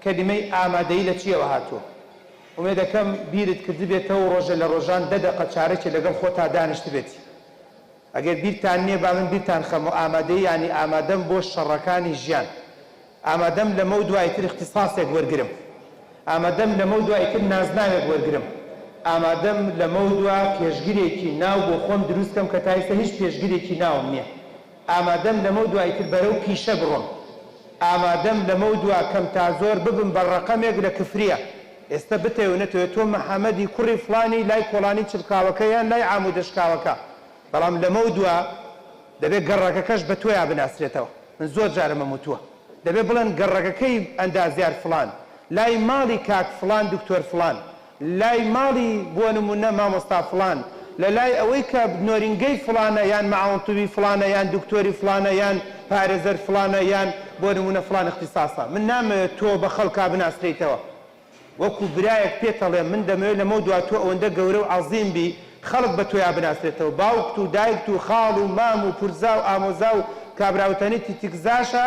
کەلیمەی ئامادەیی لە چیەوە هاتووە ومێ دەکەم بیرت کرد بێتەوە ڕۆژە لە ڕۆژان دەدەقە چارەکی لەگەڵ خۆتا دانیشت بێتی ئەگەر بیرتان نییە با من بیرتان خەمەوە ئامادەی ینی ئامادەم بۆ شەڕەکانی ژیان ئامادەم لەمە و دوایتر اختصاسێک وەرگرم ئامادەم لەمە و دوایتر نازناوێک وەرگرم ئامادەم لەمە و دوا پێشگیرێکی ناو بۆ خۆم دروستکەم کە تا ئێستا هیچ پێشگیرێکی ناوم نییە ئامادەم لەمە و دوایتر بەرەو پیشە بڕۆم ئامادەم لەمە و دوا کەم تا زۆر ببم بە ڕەقەمێک لە کفریە ئێستا بتێونێتەوە تۆ مەحەمەدی کوڕی فڵانی لای کۆڵانی چلکاوەکە یان لای عامودەشکاوەکە بەڵام لەمە و دوا دەبێت گەڕەکەکەش بە تۆیا بناسرێتەوە من زۆر جارە مەموتووە دەبێت بڵێن گەڕەکەکەی ئەندازیار فڵان لای ماڵی کاک فڵان دکتۆر فڵان لای ماڵی بۆ نمونە مامۆستا فڵان لە لای ئەوەی کە نۆرینگەی فڵانە یان مەعاونتوبی فڵانە یان دکتۆری فڵانە یان پارێزەر فڵانە یان بۆ نمونە فڵان اختصاسە من نامەوێت تۆ بە خەڵکا بناسرێتەوە وەکو برایەک پێتەڵێ من دەمەوێت لەمە دوا تۆ ئەوەندە گەورە و عەزیم بی خەڵک بە تۆیا بناسرێتەوە باوکت و دایکت و خاڵ و مام و پورزا و ئامۆزا و کابراوتەنێتی تیکزاشە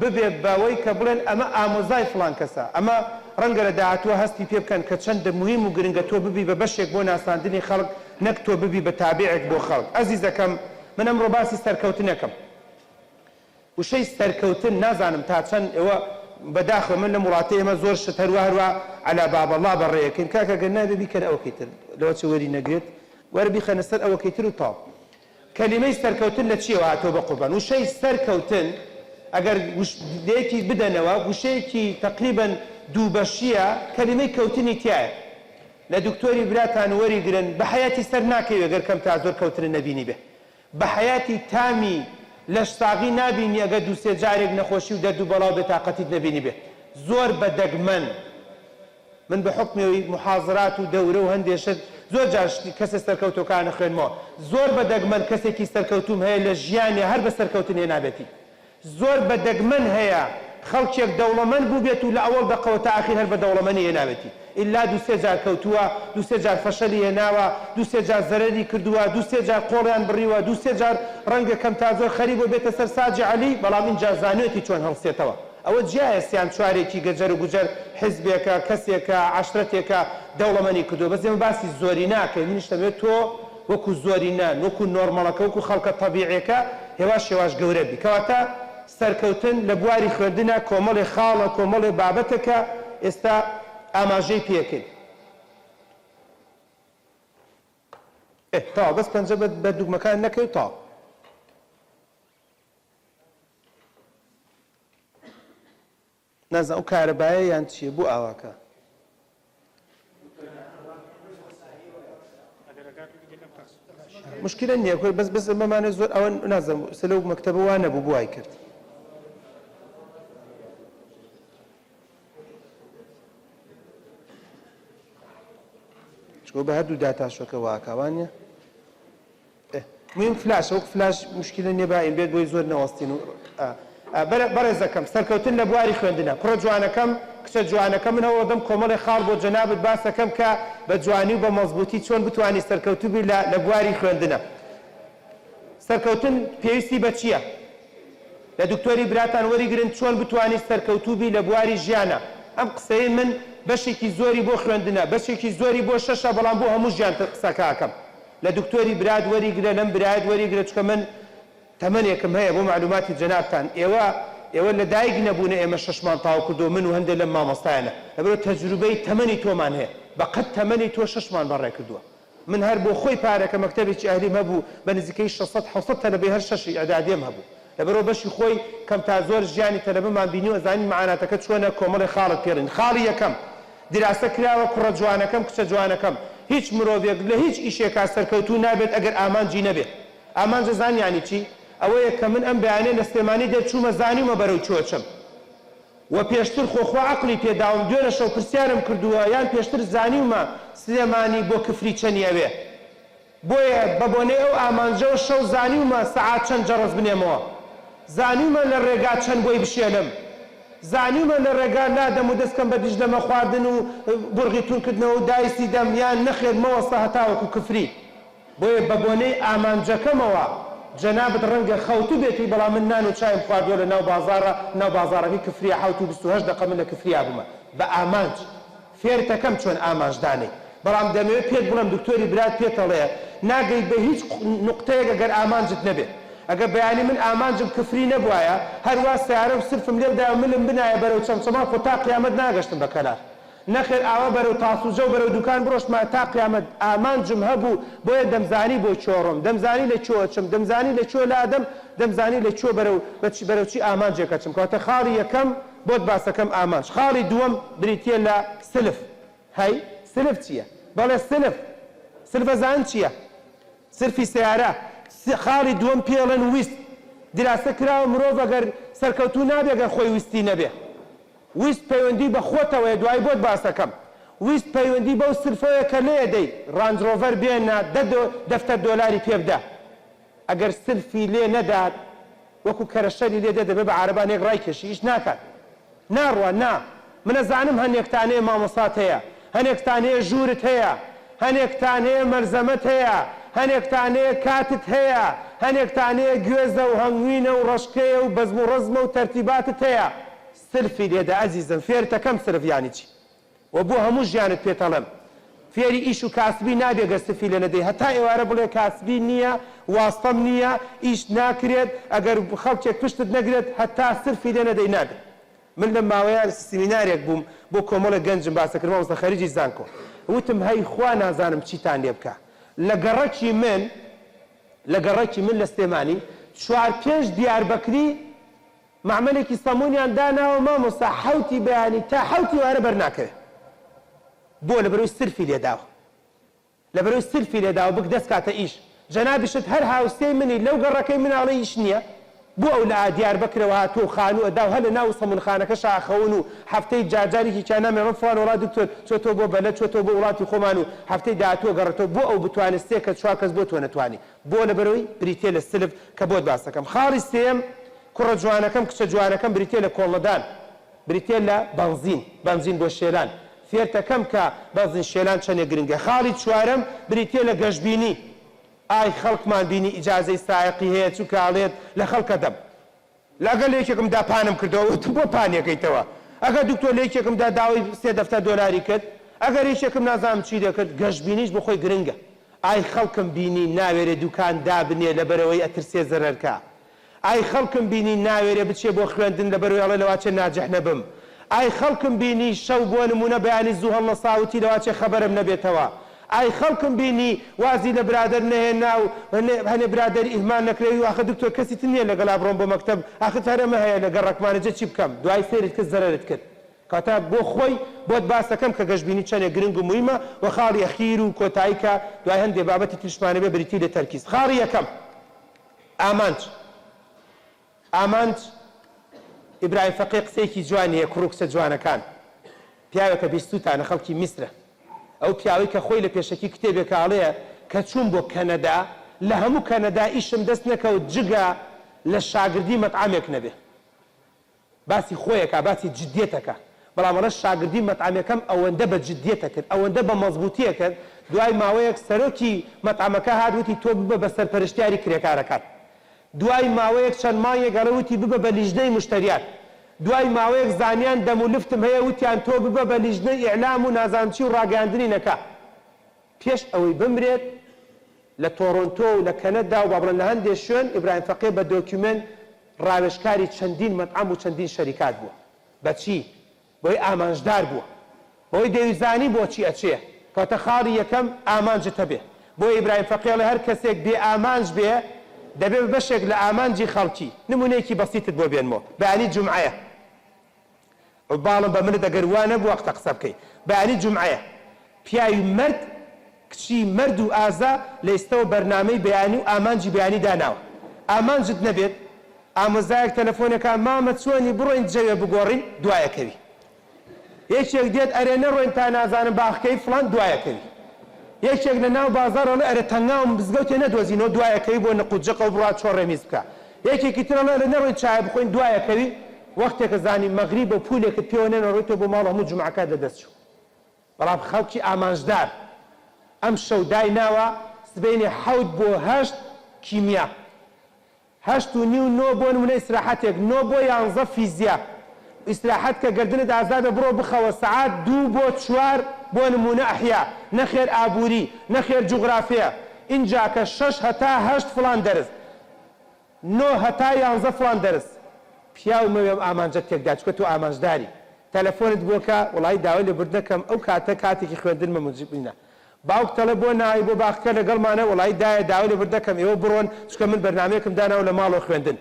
ببێ بەوەی کە بڵێن ئەمە ئامۆزای فڵان کەسە ئەمە ڕەنگە لە داهاتووە هەستی پێ بکەن کە چەندە مهم و گرنگە تۆ ببی بە بەشێک بۆ ناساندنی خەڵک نەک تۆ ببی بە تابعێک بۆ خەڵک ئەزیزەکەم من ئەمڕۆ باسی سەرکەوتنەکەم وشەی سەرکەوتن نازانم تا چەند ئێوە بەداخە من لە وڵاتی ئێمە زۆر شت هەروە عەلا بابەڵڵا بەڕێیەکەین کاکە گەر نابێ بیکەن ئەوەکەی تر لەوە چ وەری نەگرێت وەرە بیخەنە سەر ئەوەکەی تر و تاو کەلیمەی سەرکەوتن لە چیەوە هاتۆ بە قوربان وشەی سەرکەوتن ئەگەر دەیەکی بدەنەوە وشەیەکی تقریباً دووبەشیە کەلیمەی کەوتنی تایە لە دکتۆری براتان وەریگرن بە حەیاتی سەر ناکەوێت ئەگەر کەم تا زۆر کەوتن نەبینی بێ بە حەیاتی تامی لە شتاغی نابینی ئەگەر دووسێ جارێک نەخۆشی و دەرد و بەڵاو بێتاقەتیت نەبینی بێ زۆر بەدەگمەن من بە حکمەوەی محاضرات و دەورە و هەندێشت زۆر جار کەسە سەرکەوتۆکانە خوێنمەوە زۆر بەدەگمەن کەسێکی سەرکەوتوم هەیە لە ژیانی هەر بە سەرکەوتن هێنابێتی زۆر بەدەگمەن هەیە خەڵکێک دەوڵەمەند بوو بێت و لە ئەوڵ دەقەوە تا ئاخیر هەر بە دەوڵەمەندی هێنابێتی ئیلا دووسێ جار کەوتووە دووسێ جار فەشەلی هێناوە دووسێ جار زەرەری کردووە دووسێ جار قۆڵیان بڕیوە دووسێ جار ڕەنگە کەم تا زۆر خەریب بۆ بێتە سەر ساجی عەلی بەڵام اینجا زانوێتی چۆن هەڵسێتەوە ئەوە جیایە سیان چوارێکی گەجەر و گوجەر حیزبێکە کەسێکە عەشرەتێکە دەوڵەمەندی کردووە بەس ئێمە باسی زۆری ناکەین منیش دەبێت تۆ وەکو زۆرینان وەکو نۆرمەڵەکە وەکو خەڵکە تەبیعیەکە هێواش گەورە بی کەواتە سەرکەوتن لە بواری خوێندنە کۆمەڵی خاڵە کۆمەڵی بابەتەکە ئێستا ئاماژەی پێکەین تا بەس پەنجە بە دوگمەکان نەکەوت تا نازانم ئەو کارەبایە یان چییە بۆ ئاواکە مشکلە نییە بەس ئەمەمانە زۆر ئەوە نازانم سلە و مەکتەبە وا نەبوو بۆ وای کرد بە هەردوو داتاشۆکە واکاوانە مهم فلاش وەک فلاش مشکلە نییە باین بێت بۆی زۆر نەوەستین و بەڕێزەکەم سەرکەوتن لە بواری خوێندنە کوڕە جوانەکەم کچە جوانەکە من هەوڵ دەم کۆمەڵی خاڵ بۆ جەنابەت باسەکەم کە بە جوانی و بە مەزبوطی چۆن بتوانی سەرکەوتوو بی لە بواری خوێندنە سەرکەوتن پێویستی بە چییە لە دکتۆری براتان وەریگرن چۆن بتوانی سەرکەوتوو بی لە بواری ژیانە ئەم قسەی من بەشێکی زۆری بۆ خوێندنە بەشێکی زۆری بۆ شەشە بەڵام بۆ هەموو ژیان قسەکەکەم لە دکتۆری برات وەریگرە لەم برایەت وەریگرە چکە من تەمەنێکم هەیە بۆ معلوماتی جەنابتان ئێوە لە دایک نەبوونە ئێمە شەشمان تاو کردو من و هەندێک لەم مامۆستایانە لەبەرەوە تەجروبەی تەمەنی تۆمان هەیە بەقەت تەمەنی تۆ شەشمان بەڕێ کردووە من هەر بۆ خۆی پارەکە مەکتەبێکی ئەهلیم هەبوو بە نزیکەی 600 تەلەبەی هەر شەشی ئەعدادیم هەبوو لەبەرەوە بەشی خۆی کەم تا زۆر ژیانی تەلەبەمان بینی و ئەزانین مەعاناتەکە چۆنە کۆمەڵی خاڵت پێڕین خاڵی یەکەم دراسە کراوە کوڕە جوانەکەم کچە جوانەکەم هیچ مرۆڤێک لە هیچ ئیشێکا سەرکەوتوو نابێت ئەگەر ئامانجی نەبێت ئامانجە زانیانی چی ئەوەیە کە من ئەم بەیانێ لە سلێمانی دەرچوومە زانیومە بەرەو چۆچم و پێشتر خۆخوا عەقڵی پێداوم دوێنە شەو پرسیارم کردووە یان پێشتر زانیومە سلێمانی بۆ کفری چەندیەوێ بۆیە بە بۆنەی ئەو ئامانجەوە شەو زانیومە سەعات چەند جەڕەس بنێمەوە زانیومە لە ڕێگا چەند بۆی بشێنم زانیومە لە ڕێگا نادەم و دەستکەم بە دیژدەمە خواردن و بورغی تونکردنەوە و دایسی دەم یان نەخێت مەوەستە هەتاوەکو کفری بۆیە بە بۆنەی ئامانجەکەمەوە جەنابەت ڕەنگە خەوتو بێتی بەڵام من نان و چایم خواردووە لە ناو بازاڕەکەی کفریا 28 دقە من لە کفریا بوومە بە ئامانج فێرتەکەم چۆن ئامانجدانەی بەڵام دەمەوێت پێت بڵم دکتۆری برات پێتەڵەیە ناگەیت بە هیچ نقطەیەک ئەگەر ئامانجت نەبێت ئەگەر بەیانی من ئامانجم کفری نەبوایە هەروە سیارە و سرفم لێ بدایە ملم بنایە بەرەو چەمچەما خۆ تا قیامەت ناگەشتم بە کەلار نەخێر ئاوا بەرەو تاسوجە و بەرەو دوکان بڕۆشتمە تا قیامەت ئامانجم هەبوو بۆیە دەمزانی بۆ چۆڕم دەمزانی لە چۆچم دەمزانی لە چۆ لادەم دەمزانی لە چۆ بەرەو چی ئامانجێکەچم کەواتە خاڵی یەکەم بۆت باسەکەم ئامانج خاڵی دووەم بریتیە لە سلف هەی سلف چییە بەڵێ سلف زان چییە سرفی سیارە خاڵی دووەم پێڵێن ویست دراسە کراوە مرۆڤ ئەگەر سەرکەوتوو نابێ ئەگەر خۆی ویستی نەبێ ویست پەیوەندی بە خۆتەوەیە دوای بۆت باسەکەم ویست پەیوەندی بەو سرفەوەیە کە لێ دەی ڕانج ڕۆڤەر بێنە $10 پێ بدە ئەگەر سرفی لێ نەدات وەکو کەرەشەری لێ دەبێ بە عارەبانێک ڕایکێشی هیچ ناکات ناڕوە نا منەزانم هەنێکتانەیە مامۆسات هەیە هەنێکتانەیە ژوورت هەیە هەنێکتانەیە مەرزەمەت هەیە هەنێکتانەیە کاتت هەیە هەنێکتانەیە گوێزە و هەنگوینە و ڕەشکەیە و بەزم و ڕزمە و تەرتیباتت هەیە سرفی لێدە ئەزیزم فێرتەکەم سرف یانی چی و بۆ هەموو ژیانت پێتەڵێم فێری ئیش و کاسبی نابێ گەر سرفی لێ نەدەی هەتا ئێوارە بڵێ کاسبی نییە واستەم نییە ئیش ناکرێت ئەگەر خەڵکێک پشتت نەگرێت هەتا سرفی لێ نەدەی نابێت من لە ماوەیە سیمینارێک بووم بۆ کۆمەڵە گەنجم باسەکردمەوە وەستە خەریجی زانکۆ وتم هەی خوا نازانم چیتان لێ بکە لە گەڕەکی من لە سلێمانی 4-5 دیاربەکری معمەلێکی سەمونیان داناوە مامۆستا حەوتی بەیانی تا حەوتی وارە بەرناکەوێت بۆ لەبەرەوەی سرفی لێداوە لەبەرەوەی سرفی لێداوە بک دەست کاتە ئیش جەنابیشت هەر هاوسێی منی لەو گەڕەکەی مناڵە ئیش نییە بۆ ئەو لە دیاربەکرەوە هاتووە خانوو ئەدا و هەر لە ناو سەمونخانەکە شاخەون و هەفتەی جارجارێکی چانامێ ڕۆ فڵان وڵات دکتۆر چۆتۆ بۆ بەلە چۆتۆ بۆ وڵاتی خۆمان و هەفتەی داهاتووە گەڕێتەوە بۆ ئەو بتوانێت سێ کەس 4 کەس بۆ تۆ نەتوانی بۆ لەبەرەوەی بریتێ لە سلف کە بۆت باسەکەم خاڵی سێم کوڕە جوانەکەم کچە جوانەکەم بریتێ لە کۆڵەدان بریتێ لە بەنزین بۆ شێلان فێرتەکەم کە بەنزین شێلان چەندێک گرنگە خاڵی چوارەم بریتێ لە گەشتبینی ئای خەڵکمان بینی ئیجازەی سایقی هەیە چوو کاڵێت لە خەڵکە دەم لەگەڵ لێکێکم دا پانم کردەوە تو بۆ پانیەکەیتەوە ئەگەر دکتۆر لێکێکمدا داوای $3 کرد ئەگەر هیچێکم نازانم چی دەکرد گەشتبینیش بۆ خۆی گرنگە ئای خەڵکم بینی ناوێرێ دوکان دابنێ لەبەرەوەی ئەترسێ زەرەرکە ئای خەڵکم بینی ناوێرێ بچێ بۆ خوێندن لەبەرەوەی ئەڵێ لەواچێ ناجح نەبم ئای خەڵکم بینی شەو بۆ نمونە بەیانی زوو هەڵە ساوتی لەواچێ خەبەرم نەبێتەوە ئای خەڵکم بینی وازی لە برادر نەهێنا و هەنێ برادەری ئیهمان نەکرێوی و ئاخە دکتۆر کەسی تر نییە لەگەڵا بڕۆم بۆ مەکتەب ئاخە هەرەمە هەیە لە گەڕەکمانەجە چی بکەم دوای فێرت کرد زەرەرت کرد کاتە بۆ خۆی بۆت باسەکەم کە گەشتبینی چەندێک گرنگ و مویمە و خاڵی ئەخیر و کۆتایی کە دوای هەندێک بابەتی تریشمانە بێ بریتی لە تەرکیز خاڵی یەکەم ئامانج ئیبراهیم فەقێ قسەیەکی جوانیە کوڕ و کچە جوانەکان پیاوێکە بیستوتانە خەڵکی میسرە ئەو پیاوەی کە خۆی لە پێشەکی کتێبێک ئاڵەیە کە چوون بۆ کەنەدا لە هەموو کەنەدا ئیشم دەست نەکەوت جگە لە شاگردی مەطعامێک نەبێ باسی خۆیەکە باسی جدیەتەکە بەڵام ڕەش شاگردی مەطعامەکەم ئەوەندە بە جدیەتە کرد ئەوەندە بە مەزبوطیە کرد دوای ماوەیەک سەرۆکی مەطعامەکە هاتووتی تۆ ببە بە سەرپەرشتیاری کرێکارەکان دوای ماوەیەک چەند مانگێک گەڕەوتی ببە بە لیژنەی مشتریات دوای ماوەیەک زانیان دەم و لفتم هەیە وتیان تۆ ببە بە لیژنەی ئیعلام و نازانچی و ڕاگەاندنی نەکە پێش ئەوەی بمرێت لە تۆڕۆنتۆ و لە کەنەدا و با بڵێن لە هەندێک شوێن ئیبراهیم فەقێ بە دۆکیومنت ڕاوێژکاری چەندین مەطعام و چەندین شەریکات بووە بەچی بۆی ئامانجدار بووە بۆی دەیزانی بۆچی ئەچێ کەواتە خاڵی یەکەم ئامانجت هەبێ بۆ ئیبراهیم فەقێ لە هەر کەسێک بێ ئامانج بێ دەبێت بەشێک لە ئامانجی خەڵکی نمونەیەکی بەسیتت بۆ بێنمەوە بەیانی جومعەیە باڵم بە منت ئەگەر وانە بوو وەختە قسە بکەیت بەیانی جومعەیە پیاوی مرد کچی مرد و ئازا لە ئێستەوە بەرنامەی بەیانی و ئامانجی بەیانی داناوە ئامانجت نەبێت ئامۆزایەک تەلەفۆنەکە مامە چۆنی بڕۆین جەوێ بگۆڕین دوایەکەوی یەکێک دێت ئەرێ نەڕۆین تا نازانم باخکەی فڵان دوایەکەوی یەکێک لە ناو بازاڕەڵە ئەرە تەنگاوم بزگەوتێ نەدۆزینەوە دوایەکەوی بۆ نەقوجەقە و بڕات چۆ ڕێمیز بکە یەکێکی ترەڵە لە نەڕۆین چای بخۆین دوایەکەوی وەختێکە زانی مەغریب و پولێکت پێوە نێنەڕۆیتەوە بۆ ماڵ هەموو جومعەکە دەدەستچوو بەڵام خەڵکی ئامانجدار ئەم شەو دایناوە سبەینێ 7 بۆ 8 کیمیا 8:30 9 بۆ نمونە ئیستراحەتێک 9 بۆ 11 فیزیا ئیستراحەت کە گردنت ئازادە بڕۆ بخەوە سەعات 2 بۆ 4 بۆ نمونە ئەحیا نەخێر ئابووری نەخێر جوغرافیە اینجا کە 6 هەتا 8 فڵان دەرس 9 هەتا 11 فڵان دەرس پیاو مەوێم ئامانجە تێکدا چکە تۆ ئامانجداری تەلەفۆنت بۆکە وڵی داوای لێبوردن دەکەم ئەو کاتە کاتێکی خوێندنمە موجبینە باوک تەڵە بۆ ناوی بۆ باخەکە لەگەڵمانە وڵی دایە داوای لێبوردن دەکەم ئێوە بڕۆن چکە من بەرنامەیەکم داناوە لە ماڵەوە خوێندن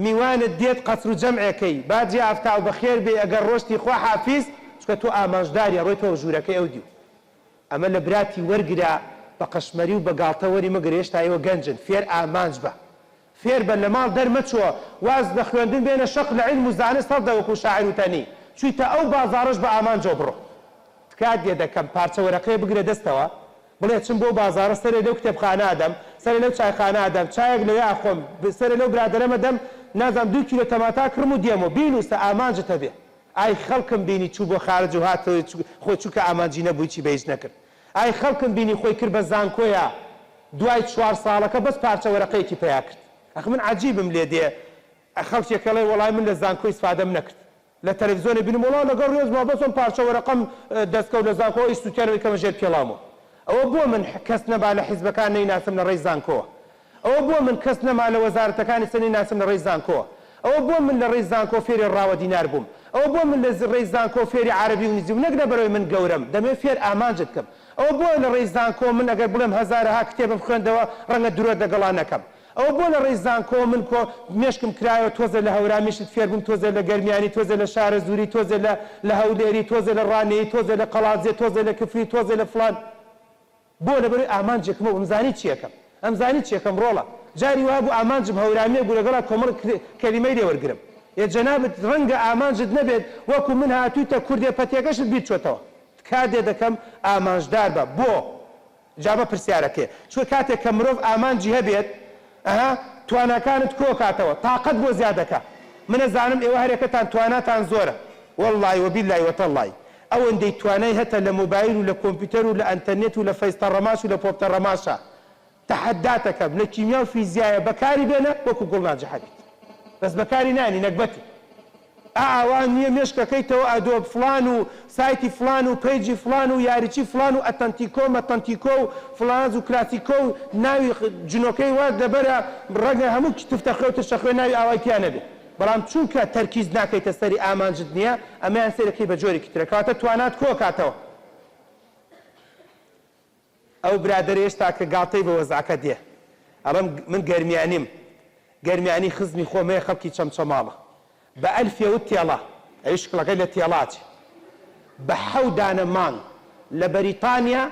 میوانت دێت قەسر و جەمعەکەی باجی ئافتاو بەخێر بێ ئەگەر ڕۆشتی خوا حافیز چکە تۆ ئامانجداریە ڕۆیتەوە ژوورەکەی ئەو دیو ئەمە لە براتی وەرگرا بە قەشمەری و بە گاڵتە وەری مەگەر هێشتا ئێوە گەنجن فێر ئامانج بە فێر بە لە ماڵ دەرمەچووە واز لە خوێندن بێنە شەق لە عیلم و زانست هەڵدە وەکو شاعیر وتەنی چوویتە ئەو بازاڕش بە ئامانجۆ بڕۆ تکات دێ دەکەم پارچە وەرەقەیە بگرە دەستەوە بڵێ چم بۆ بازاڕە سەرێ لەو کتێبخانە ئەدەم سەرێ لەو چایخانە ئەدەم چایەک لەوێ ئاخۆم سەرێ لەو برادەرەمە دەم نازانم 2 کیلۆ تەماتا کڕم و دێمەوە بینوسە ئامانجتە بێ ئای خەڵکم بینی چوو بۆ خارج و هاتەوە خۆی چووکە ئامانجی نەبووی چی بەهیچ نەکرد ئای خەڵکم بینی خۆی کرد بە زانکۆیە دوای 4 ساڵەکە بەس پارچە وەرەقەیەکی پیا کرد ئەخ من عەجیبم لێ دێ خەڵکێکەڵێ وەڵای من لە زانکۆی استفادەم نەکرد لە تەلەڤیزۆنێ بینم وەڵا لەگەڵ ڕێزما بەسم پارچە وەرەقەم دەستکەوت لە زانکۆ ئیسوتیانەوەی کەمە ژێر پێڵامەوە ئەوە بۆ من کەس نەبا لە حیزبەکان نەیناسم لە ڕێی زانکۆوە ئەوە بۆ من کەس نەما لە وەزارەتەکانی سەر نەیناسم لە ڕێی زانکۆوە ئەوە بۆ من لە ڕێی زانکۆ فێری ڕاوە دینار بووم ئەوە بۆ من لە ڕێی زانکۆ فێری عەرەبی و نزی و نەک لەبەرەوەی من گەورەم دەمێ فێر ئامانجت بکەم ئەوە بۆ لە ڕێی زانکۆ من ئەگەر بڵێم هەزارەها کتێبم خوێندەوە ڕەنگە درۆ دەگەڵا نەکەم ئەوە بۆ لە ڕێی زانکۆ من کۆ مێشکم کرایەوە تۆزە لە هەورامیشت فێر بووم تۆزە لە گەرمیانی تۆزە لە شارە زووری تۆزە لە هەولێری تۆزە لە ڕانەیە تۆزە لە قەڵازێ تۆزە لە کفری تۆزە لە فڵان بۆ لەبەرەوەی ئامانجێکمەوە ئەمزانی چیەکەم ئەمزانی چیەکەم ڕۆڵە جاری وا بوو ئامانجم هەورامیە بوو لەگەڵا کۆمەڵ کەلیمەی لێ وەرگرم یە جەنابەت ڕەنگە ئامانجت نەبێت وەکو من هاتوویتە کوردێ پەتێکەشت بیت چۆتەوە کاتێ دەکەم ئامانجدار بە بۆ جابە پرسیارەکەی چوە کاتێک کە مرۆڤ ئامانجی هەبێت ئەها تواناکانت کۆ کاتەوە تاقەت بۆ زیادەکە منە زانم ئێوە هەرێکەتان تواناتان زۆرە وەڵڵای وەبیللای وەتەڵڵای ئەوەندەی توانای هەتە لە مۆبایل و لە کۆمپیوتەر و لە ئەنتەرنێت و لە فەیستە ڕەماش و لە پۆپتە ڕەماشە تەحەداتەکەم لە کیمیا و فیزیایە بەکاری بێنە وەکو گوڵ ناجەحەبیت بەس بەکاری نانی نەکبەتی ئاوان نییە مێشکەکەیتەوە ئەدۆب فڵان و سایتی فڵان و پەیجی فڵان و یاریچی فڵان و ئەتەنتیکۆ مەتەنتیکۆ و فڵانز و کلاسیکۆ و ناوی جنۆکەی وا دەبەرە ڕەنگە هەموو تفتە خوێتە شەخوێ ناوی ئاوایتیان نەبێت بەڵام چونکە تەرکیز ناکەیتە سەری ئامانجت نییە ئەمەیان سەرەکەی بە جۆرێکی ترە کاتە توانات کۆ کاتەوە ئەو برادەرە هێشتا کە گاڵتەی بە وەزعەکە دێ ئەڵێم من گەرمیانی خزمی خۆمەیە خەڵکی چەمچەماڵە بە ئەلفێوت تێڵە ئەوی شکڵەکەی لە تێڵاتی بە 7 دانە مانگ لە بەریتانیا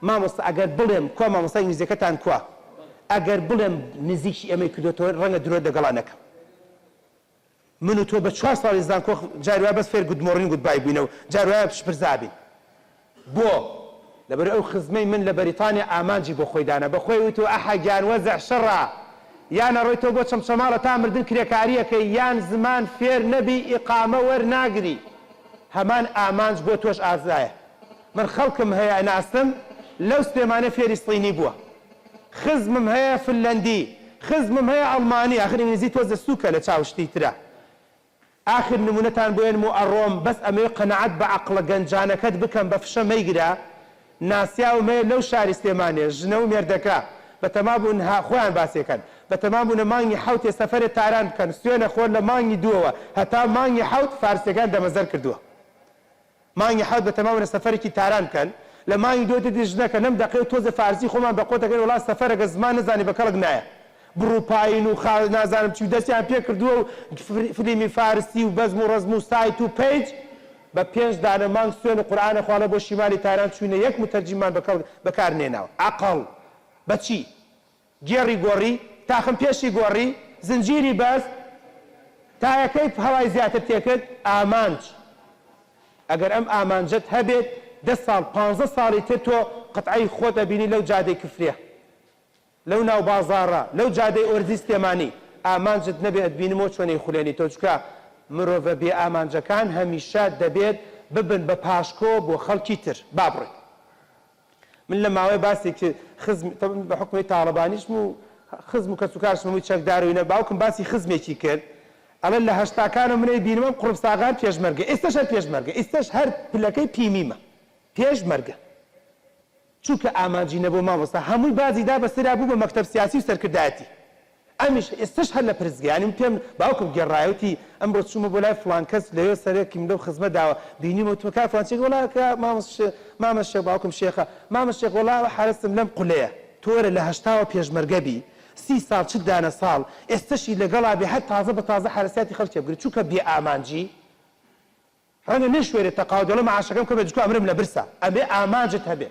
مامۆستا ئەگەر بڵێم کۆ مامۆستای ئینگلیزیەکەتان کووە ئەگەر بڵێم نزیکی ئەمەی کردوتەوە ڕەنگە درۆ دەگەڵا نەکەم من و تۆ بە 4 ساڵی زانکۆ جاری وایە بەس فێر گودمۆڕین گودبای بووینەوە جاری وایە پشپرزابین بۆ لەبەر ئەو خزمەی من لە بەریتانیا ئامانجی بۆ خۆی دانا بە خۆی وتو ئەحە گیان وەزع شەڕە یانە ڕۆیتەوە بۆ چەمچەماڵە تا مردن کرێکاریەکەی یان زمان فێر نەبی ئیقامە وەرناگری هەمان ئامانج بۆ تۆش ئازایە من خەڵکم هەیە ناستم لەو سلێمانە فێری سڵینی بووە خزمم هەیە فنلەندی خزمم هەیە ئەڵمانی ئاخر ئینگلیزی تۆزە سووکە لە چاوشتی ترە آخر نمونەتان بۆێنم و ئەڕۆم بەس ئەمەوێ قەنەعەت بە عەقڵە گەنجانەکەت بکەم بە فشە مەیگرە ناسیا و مەیە لەو شاری سلێمانێ ژنە و مێردەکە بەتەما بوون خۆیان باسیەکەن بەتەما بوونە مانگی حەوتێ سەفەرێ تاران بکەن سوێنە خۆر لە مانگی دووەوە هەتا مانگی حەوت فارسیەکان دەمەزەر کردووە مانگی حەوت بەتەما بوونە سەفەرێکی تاران بکەن لە مانگی دووە دی ژنەکە نەم دەقێ و تۆزە فارسی خۆمان بە قۆتەکەی وڵات سەفەرەکە زمان نەزانی بە کەڵک نایە بڕووپاین و خاڵ نازانم چی و دەستیان پێ کردووە و فلیمی فارسی و بەزم و ڕەزم و سایت و پەیج بە 5 دانە مانگ سوێن و قورئانە خواڵە بۆ شیمالی تاران چوونە یەک متەرجیمان بەکار نێناوە عەقڵ بەچی گێڕی گۆڕی تاخم پێشی گۆڕی زنجیری بەس تایەکەی هەڵای زیاتر تێکرد ئامانج ئەگەر ئەم ئامانجت هەبێت 10 ساڵ 15 ساڵی تر تۆ قەتعی خۆت ئەبینی لەو جادەی کفرێ لەو ناو بازاڕە لەو جادەی ئۆرزی سلێمانی ئامانجت نەبێت ئەتبینمەوە چۆنەی خولێنی تۆ چکە مرۆڤە بێ ئامانجەکان هەمیشە دەبێت ببن بە پاشکۆ بۆ خەڵکی تر بابڕێت من لە ماوەی باسی کە خزم بە حکومەی تاڵەبانیشم و خزم و کەسوکارشمەوەی چەکداروینە باوکم باسی خزمێکی کرد ئەڵێن لە هەشتاکانە منەی بینمەم قوربساغان پێشمەرگە ئێستش هەر پێشمەرگە ئێستش هەر پلەکەی پیمیمە پێشمەرگە چونکە ئامانجی نەبوو مامۆستا هەمووی بازی دا بەسەرا بوو بە مەکتەب سیاسی و سەرکردایەتی ئەمیش ئێستش هەر لە پرزگانیم پێم باوکم گێڕایەتی ئەمڕۆ چوومە بۆ لای فڵان کەس لەوێ سەرێکیم لەو خزمە داوە بینیمەوە تۆ کار فڵان چێک وڵا مامە شێخ باوکم شێخە مامە شێخ وڵا حارستم لەم قولەیە تۆرە لە هەشتاوە پێشمەرگە بی 30 ساڵ چ دانە ساڵ ئێستشی لەگەڵا بێ هەر تازە بە تازە حارسیاتی خەڵکی بگرێت چونکە بێ ئامانجی ڕەنگە نەشوێرێت تەقاو دەڵێ مەعاشەکەم کە بێجکو ئەمرم لە برسە ئەبێ ئامانجت هەبێ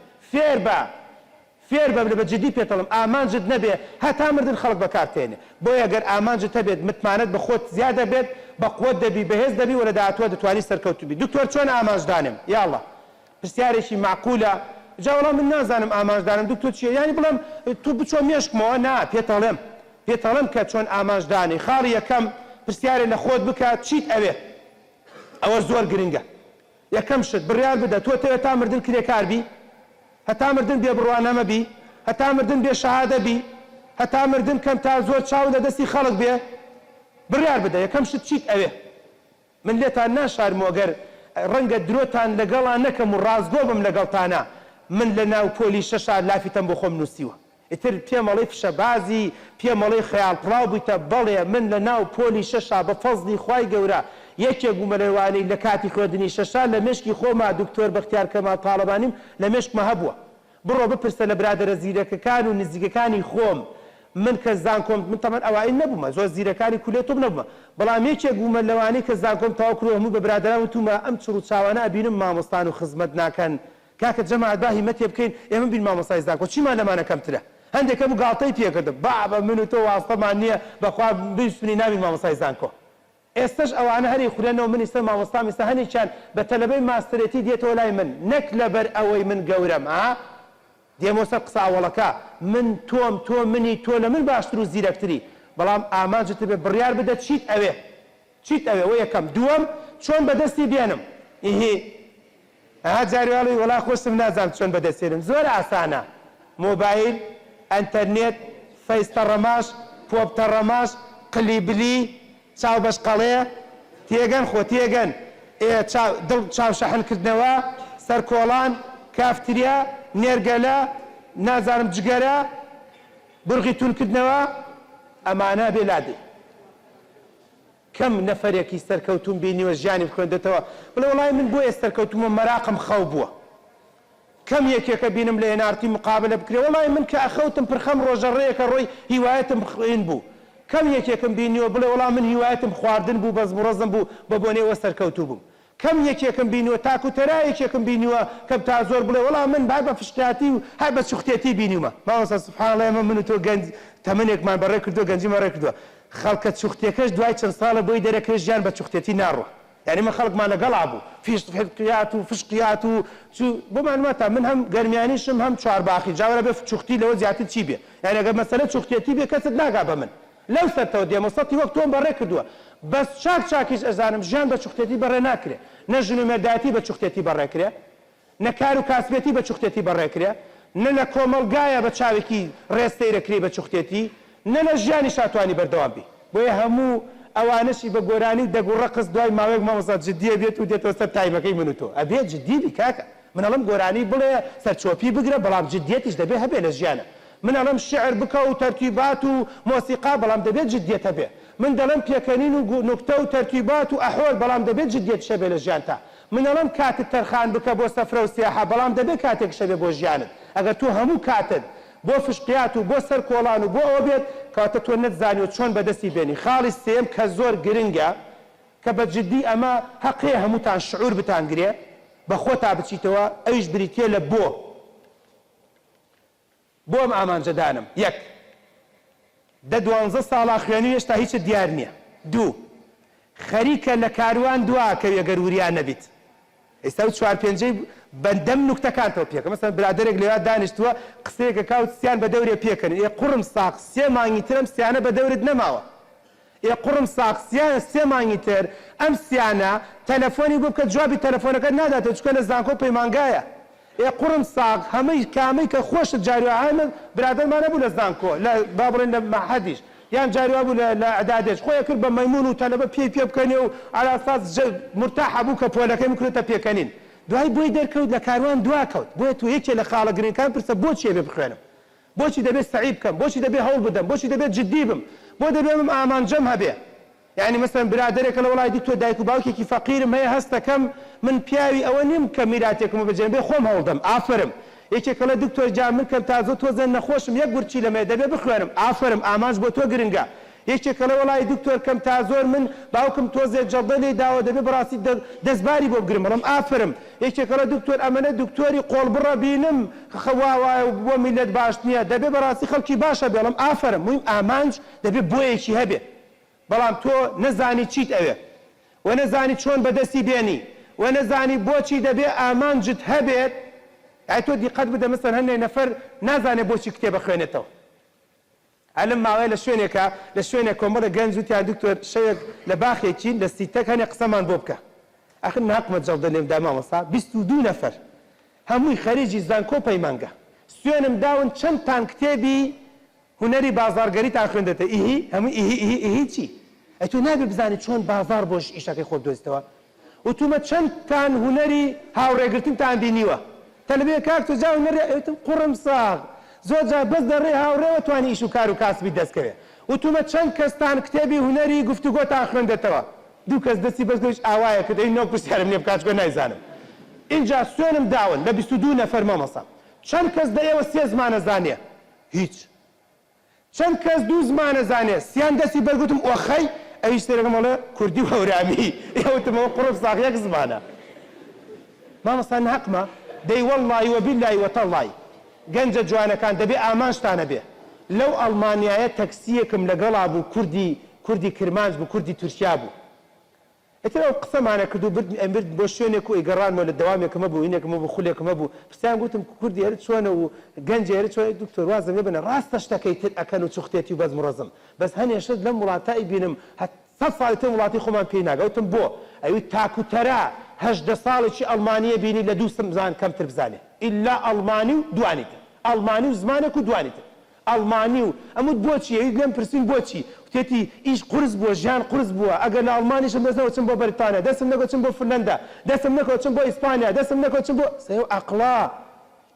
فێر بە بە جدی پێتەڵم ئامانجت نەبێ هەتا مردن خەڵک بەکارتێنێ بۆیە ئەگەر ئامانجت هەبێت متمانەت بە خۆت زیادە بێت بە قوت دەبی بەهێز دەبی وە لە داهاتووە دەتوانی سەرکەوتو بی دکتۆر چۆن ئامانجدانم یاڵڵا پرسیارێکی معقولە جا وەڵام من نازانم ئامانجدانم دکتۆر چییە یانی بڵێم تو بچۆ مێشکمەوە نا پێتەڵێم کە چۆن ئامانجدانی خاڵی یەکەم پرسیارێ لە خۆت بکات چیت ئەوێ ئەوە زۆر گرنگە یەکەم شت بڕیار بدە تۆ تەوێت تا مردن کرێکار بی هەتا مردن بێ بڕوانەمە بی هەتا مردن بێ شەهادە بی هەتا مردن کەم تا زۆر چاو لە دەستی خەڵک بێ بڕیار بدە یەکەم شت چیت ئەوێ من لێتان ناشارمەوە ئەگەر ڕەنگە درۆتان لەگەڵان نەکەم و ڕازگۆ بم لەگەڵتانە من لە ناو پۆلی شەشا لافیتەم بۆ خۆم نووسیوە ئیتر پێمەڵی فشەبازی پێمەڵی خەیاڵپڵاو بوویتە بەڵێ من لە ناو پۆلی شەشا بە فەزلی خوای گەورە یەکێک بوومە لەوانەی لە کاتی خوێندنی شەشا لە مێشکی خۆما دکتۆر بەختیار کەمال تاڵەبانیم لە مێشکمە هەبووە بڕۆ بپرسە لە برادەرە زیرەکەکان و نزیکەکانی خۆم من کە زانکۆم من تەمەن ئەوایی نەبوومە زۆر زیرەکانی کولێتۆم نەبوومە بەڵام یەکێک بوومە لەوانەی کە زانکۆم تاوەکو هەموو بە برادەران وتومە ئەم چڕ و چاوانە ئەبینم مامۆستان و خزمەت ناکەن کاکە جەماعەت با هیمەتێ بکەین ئێمە بین مامۆستای زانکۆ چیمان لەمانە کەمترە هەندێکە بوو گاڵتەی پێکردم بابە من و تۆ واستەمان نییە بەخوا بیستنی نابین مامۆستای زانکۆ ئێستش ئەوانە هەری خوێنەوە من ئێستا مامۆستام ئێستا هەنێکیان بە تەلەبەی ماستەرێتی دێتەوە لای من نەک لەبەر ئەوەی من گەورەم دێمۆسە قسە ئەوڵەکە من تۆم تۆ منی تۆ لە من باشتر و زیرەکتری بەڵام ئامانجت بێ بڕیار بدە چیت ئەوێ وە یەکەم دووەم چۆن بەدەستی بێنم جاریواڵی وەڵا خۆشتم نازانم چۆن بەدەستێنم زۆر ئاسانە مۆبایل ئەنتەرنێت فەیستە ڕەماش پۆپتە ڕەماش قلیبلی چاو بەشقەڵێ تێگەن خۆ تێگەن دڵ چاو شەحنکردنەوە سەرکۆڵان کافتریا نێرگەلە نازانم جگەرە بڕغی تونکردنەوە ئەمانە بێلادێ کەم نەفەرێکی سەرکەوتوم بینیوە ژیانی بخوێندێتەوە بڵێ وڵای من بۆ ئێستەرکەوتومە مەراقم خەو بووە کەم یەکێکە بینم لە هێنارتی مقابلە بکرێ وڵای من کە ئەخەوتم پرخەم ڕۆژەڕێیەکە ڕۆی هیوایەتم خوێن بوو کەم یەکێکم بینیوە بڵێ وڵام من هیوایەتم خواردن بوو بەزم ڕۆزم بوو بە بۆنێوە سەرکەوتوو بووم کەم یەکێکم بینیوە تاکو تەرا یەکێکم بینیوە کەم تا زۆر بڵێ وڵام من بعد بە فشتاتی و هەر بە چوختێتی بینیومە ماوەسە سوبحانڵڵا ئێمە من و تۆ گەنج تەمەنێکمان بەڕێ کردووە گەنجیمان ڕێ کردووە خەڵکە چوختێکەش دوای چەند ساڵە بۆی دەرەکرێت ژیان بە چوختێتی ناڕوە یعنی من خەڵکمان لەگەڵا بوو فشقیات و فشقیات و بۆمان واتە من هەم گەرمیانیشم هەم چوارباخی جاوەرە بێ چوختی لەوە زیاتر چی بێ یعنی ئەگەر مەسەلە چوختێتی بێ کەست ناگا بە من لەو سەرتەوە دێمەسەتی وەک تۆم بەڕێ کردووە بەس چاکیش ئەزانم ژیان بە چوختێتی بەڕێ ناکرێ نە ژن و مێردایەتی بە چوختێتی بەڕێکرێ نە کار و کاسبێتی بە چوختێتی بەڕێکرێ نە لە کۆمەڵگایە بە چاوێکی ڕێستەیرەکری بە چوختێتی نە لە ژیانی شاتوانی بەردەوام بی بۆیە هەموو ئەوانەشی بە گۆرانی دەگوڕە قس دوای ماوەیەک مامۆستا جددیە بێت و دێتەوە سەر تایمەکەی من و تۆ ئەبێ جددی کاکە من ئەڵم گۆرانی بڵێ سەرچۆپی بگرە بەڵام جددیەتیش دەبێ هەبێ لە ژیانە من ئەڵم شعر بکە و تەرتیبات و مۆسیقا بەڵام دەبێت جددیەت هەبێ من دەڵم پێکەنین و نوکتە و تەرتیبات و ئەحوال بەڵام دەبێت جددیەت شەبێ لە ژیانتا من ئەڵم کاتت تەرخان بکە بۆ سەفرە و سیاحە بەڵام دەبێت کاتێک شەبێ بۆ ژیانت ئەگەر تۆ هەموو کاتت بۆ فشقیات و بۆ سەر کۆڵان و بۆ ئەوە بێت کاتە تۆ نەتزانی و چۆن بەدەستی بێنی خاڵی سێم کە زۆر گرنگە کە بە جددی ئەمە حەقەیە هەمووتان شعور بتانگرێ بە خۆتا بچیتەوە ئەویش بریتێ لە بۆم ئامانجەدانم یەک دە 12 ساڵا خوێنی هێشتا هیچ دیار نییە دوو خەریکە لە کاروان دواکەوێ گەر وریان نەبیت ئێستا و چوار پێنجەی بەندەم نوکتەکانتەوە پێکە مەسەن برادەرێک لەوێ دانیشتووە قسەیەکە کاوت سییان بە دەورێ پێکەن قوڕم ساق 3 مانگی ترم سییانە بە دەورت نەماوە قوڕم ساق سییانە 3 مانگی تر ئەم سییانە تەلەفۆنی بۆ بکە جوابی تەلەفۆنەکە ناداتەوە چکە لە زانکۆ پەیمانگایە قڕم ساغ هەمەی کامەی کە خۆشت جاریوانە برادرمان نەبوو لە زانکۆ لە با بڵێن لە مەحەدیش یان جاریوا بوو لە عەدادێش خۆی کرد بە مەیمون و تەلەبە پێ بکەنێ و ئالاساس مرتاح بوو کە پۆلەکەی بکرێتە پێکەنین دوای بۆی دەرکەوت لە کاروان دوا کەوت بۆیە تو یەکێ لە خاڵە گرنگەکان پرسە بۆچی بێ بخوێنم بۆچی دەبێت سەعی بکەم بۆچی دەبێت هەوڵ بدەم بۆچی دەبێت جددی بم بۆ دەبێت ئامانجەم هەبێ یعنی مەسەن برادێکە لە وڵای دیتۆ دایک و باوکێکی فەقیرم هەیە هەستەکەم من پیاوی ئەوە نیم کە میراتێکم بەجێبێ خۆم هەوڵدەم ئافرم یەکێکە لە دکتۆر جا من کەم تازە تۆزە نەخۆشم یەک گورچی لەمێ دەبێ بخوێنم ئافرم ئامانج بۆ تۆ گرنگە یەکێکە لە وڵای دکتۆر کەم تا زۆر من باوکم تۆزێ جەڵدە لێ داوە دەبێ بەڕاستی دەستباری بۆ بگرم بەڵام ئافرم یەکێکە لە دکتۆر ئەمەنە دکتۆری قۆڵبڕە بینم خەواوایە بۆ میلەت باش نییە دەبێ بەڕاستی خەڵکی باشە بێڵم ئافرم مویم ئامانج دەبێت بۆیەکی هەبێ بەڵام تۆ نەزانی چیت ئەوێ و نەزانی چۆن بەدەستی بێنی و نەزانی بۆچی دەبێ ئامانجت هەبێت ئای تۆ دیقەت بدە مەسەن هەندێک نەفەر نازانێت بۆچی کتێبە خوێنێتەوە ئەلم ماوەیە لە شوێنێکە لە شوێنێک کۆمەڵە گەنج وتیان دکتۆر شەوێک لە باخێکی لە سیتەک هەنێ قسەمان بۆ بکە ئەخر ناقمە جەڵدە لێم دا مامۆستا 22 نەفەر هەمووی خەریجی زانکۆ پەیمانگە سوێنم داون چەندتان کتێبی هونەری بازارگەریتان خوێندێتە ئیهی هەمووی ئیهی چی ئەی تۆ نابێ بزانی چۆن بازار بۆش ئیشەکەی خۆت دۆزیتەوە وتومە چەندتان هونەری هاوڕێگرتنتان بینیوە تەلەبێ کاک تۆ جا هونەری ئەوتم قوڕم ساغ زۆر جار بەس دەڕێ هاوڕێوە توانی ئیش و کار و کاسبی دەستکەوێ وتومە چەند کەستان کتێبی هونەری گفتوگۆتان خوێندێتەوە دوو کەس دەستی بەستگەوش ئاوایە کە دەی نۆ پرسیارم لێ بکات چۆن نایزانم اینجا سوێنم داون لە 22 نەفەر مامەسا چەند کەس دە ئێوە 3 زمانە زانێ هیچ چەند کەس 2 زمانە زانێ سیان دەستی بەرگوتم ئۆخەی ئەویش تێرەکەمەڵە کوردی و هەورامی ئێوتمەوە قوڕب ساغ یەک زمانە مامەسا نەحەقمە دەی وەڵڵی وەبیللای وەتەڵڵی گەنجە جوانەکان دەبێ ئامانجتانە بێ لەو ئەڵمانیایە تەکسیەکم لەگەڵا بوو کوردی کرمانج بوو کوردی تورکیا بوو ئەتر ئەو قسەمانە کردو ئەمرد بۆ شوێنێک و ئیگەڕانمەوە لە دەوامێکمە بوو هینێکمە بوو خولێکمە بوو پرسیان گوتم کوردی هەر چۆنە و گەنجی هەر چۆن دکتۆر وازم لێ بنە ڕاستە شتەکەی تر ئەکەن و چوختێتی و بەزمڕەزم بەس هەنێشت لەم وڵاتایی بینم 100 ساڵی تر وڵاتی خۆمان پێی ناگەوتم بۆ ئەوی تاکوتەرا 18 ساڵێکی ئەڵمانیە بینی لە 2 زمان کەمتر بزانێ ئیلا ئەڵمانی و دوانیتر ئەڵمانی و زمانێک و دوانیتر ئەڵمانی و ئەموت بۆچی ئەوی لێم پرسین بۆچی وتێتی ئیش قورس بووە ژیان قورس بووە ئەگەر لە ئەڵمانیشم دەستنەوە چم بۆ بەریتانیا دەستم نەکەوت چم بۆ فنلەندا دەستم نەکەوت چم بۆ ئیسپانیا دەستم نەکەوت چم بۆ سەیو ئەقڵا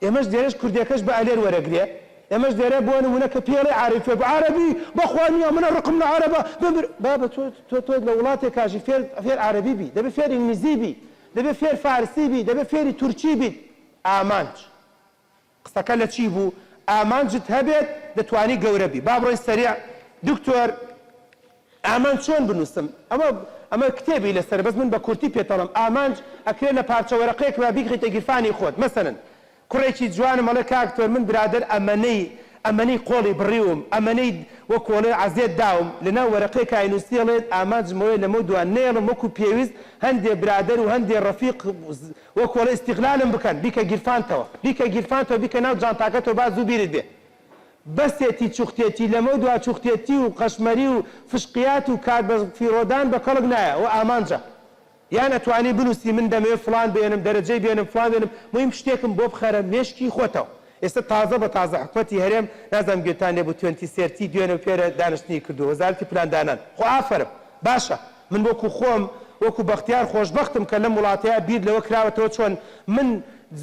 ئێمەش دێرەش کوردیەکەش بە ئەلێر وەرەگرێ ئێمەش دێرە بۆ نمونە کە پێڵێ عارفێ بە عەرەبی بەخوا نییە منە ڕقم لە عەرەبە ببر بابە تۆ لە وڵاتێک کاژی فێر عەرەبی بی دەبێ فێر ئینگلیزی بی دەبێ فێر فارسی بی دەبێ فێری تورکی بیت ئامانج قسەکە لە چی بوو ئامانجت هەبێت دەتوانی گەورە بی با بڕۆین سەریع دکتۆر ئامانج چۆن بنووسم ئەمە کتێبی لەسەر بەس من بە کورتی پێتەڵم ئامانج ئەکرێت لە پارچە وەرەقەیەک با بیکڕیتە گیرفانی خۆت مەسەلەن کوڕێکی جوانم مەڵێ کاکتۆر من برادر ئەمەنەی قۆڵی بڕیوم ئەمەنەی وەکۆڵێ عەزێت داوم لەناو وەرەقەیەک ئاینوسیڵێت ئامانجمەوەی لەمە دوان نێڵم وەکو پێویست هەندێ برادر و هەندێ ڕەفیق وەکۆڵێ ئیستیغلالم بکەن بیکە گیرفانتەوە بیکە ناو جانتاکەتەوە با زوو بیرت بێ بەسێتی چوختێتی لەمە دوا چوختێتی و قەشمەری و فشقیات و کار بە فیرۆدان بە کەڵک نایە و ئامانجە یان ئەتوانی بنووسی من دەمەوێت فلان بێنم دەرەجەی بێنم فلان بێنم مهم شتێکم بۆ بخەرە مێشکی خۆتەوە ئێستا تازە بە تازە حکومەتی هەرێم نازانم گوێتان لێ بوو 2030 دوێنێ و پێرە دانیشتنی کردو وەزارەتی پلاندانان خۆ ئافرم باشە من وەکو خۆم وەکو بەختیار خۆشبەختم کە لەم وڵاتەیە بیر لەوە کراوەتەوە چۆن من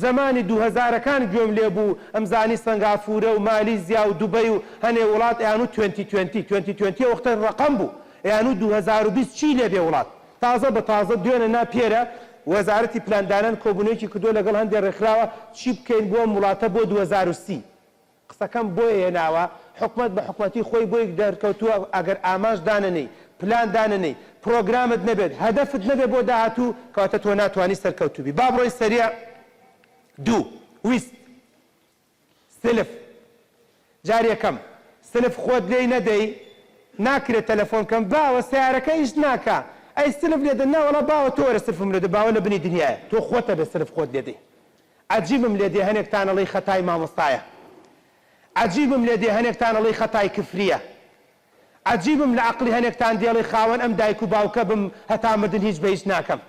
زمانی 2000ەکان گوێم لێ بوو ئەمزانی سنگافورە و مالیزیا و دوبەی و هەنێ وڵات ئەیان و 2020 وەختە ڕقم بوو ئەیان و 2020 چی لێ بێ وڵات تازە بە تازە دوێنە ناپێرە وەزارەتی پلاندانان کۆبوونەوەیکی کردووە لەگەڵ هەندێک ڕێکخراوە چی بکەین بۆ وڵاتە بۆ 2030 قسەکەم بۆیە هێناوە حکومەت بە حکومەتی خۆی بۆی دەرکەوتووە ئەگەر ئاماژ دانەنەی پلان دانەنەی پرۆگرامت نەبێت هەدەفت نەبێت بۆ داهاتوو کەواتە تۆ ناتوانی سەرکەوتوبی با بڕۆی سەریع دوو ویست سلف جارێکەم سلف خۆت لێی نەدەی ناکرێت تەلەفۆنکەم باوە سیارەکە ئیش ناکە ئەی سلف لێدە ناوەڵە باوە تۆ وەرە سلفم لێدە باوە لە بنی دنیایە تۆ خۆتە بە سلف خۆت لێدەی عەجیبم لێدێ هەنێکتانەڵی خەتای مامۆستایە عەجیبم لێدێ هەنێکتانەڵی خەتای کفریە عەجیبم لە عەقڵی هەنێکتان دێڵی خاوەن ئەم دایک و باوکە بم هەتا مردن هیچ بە هیچ ناکەم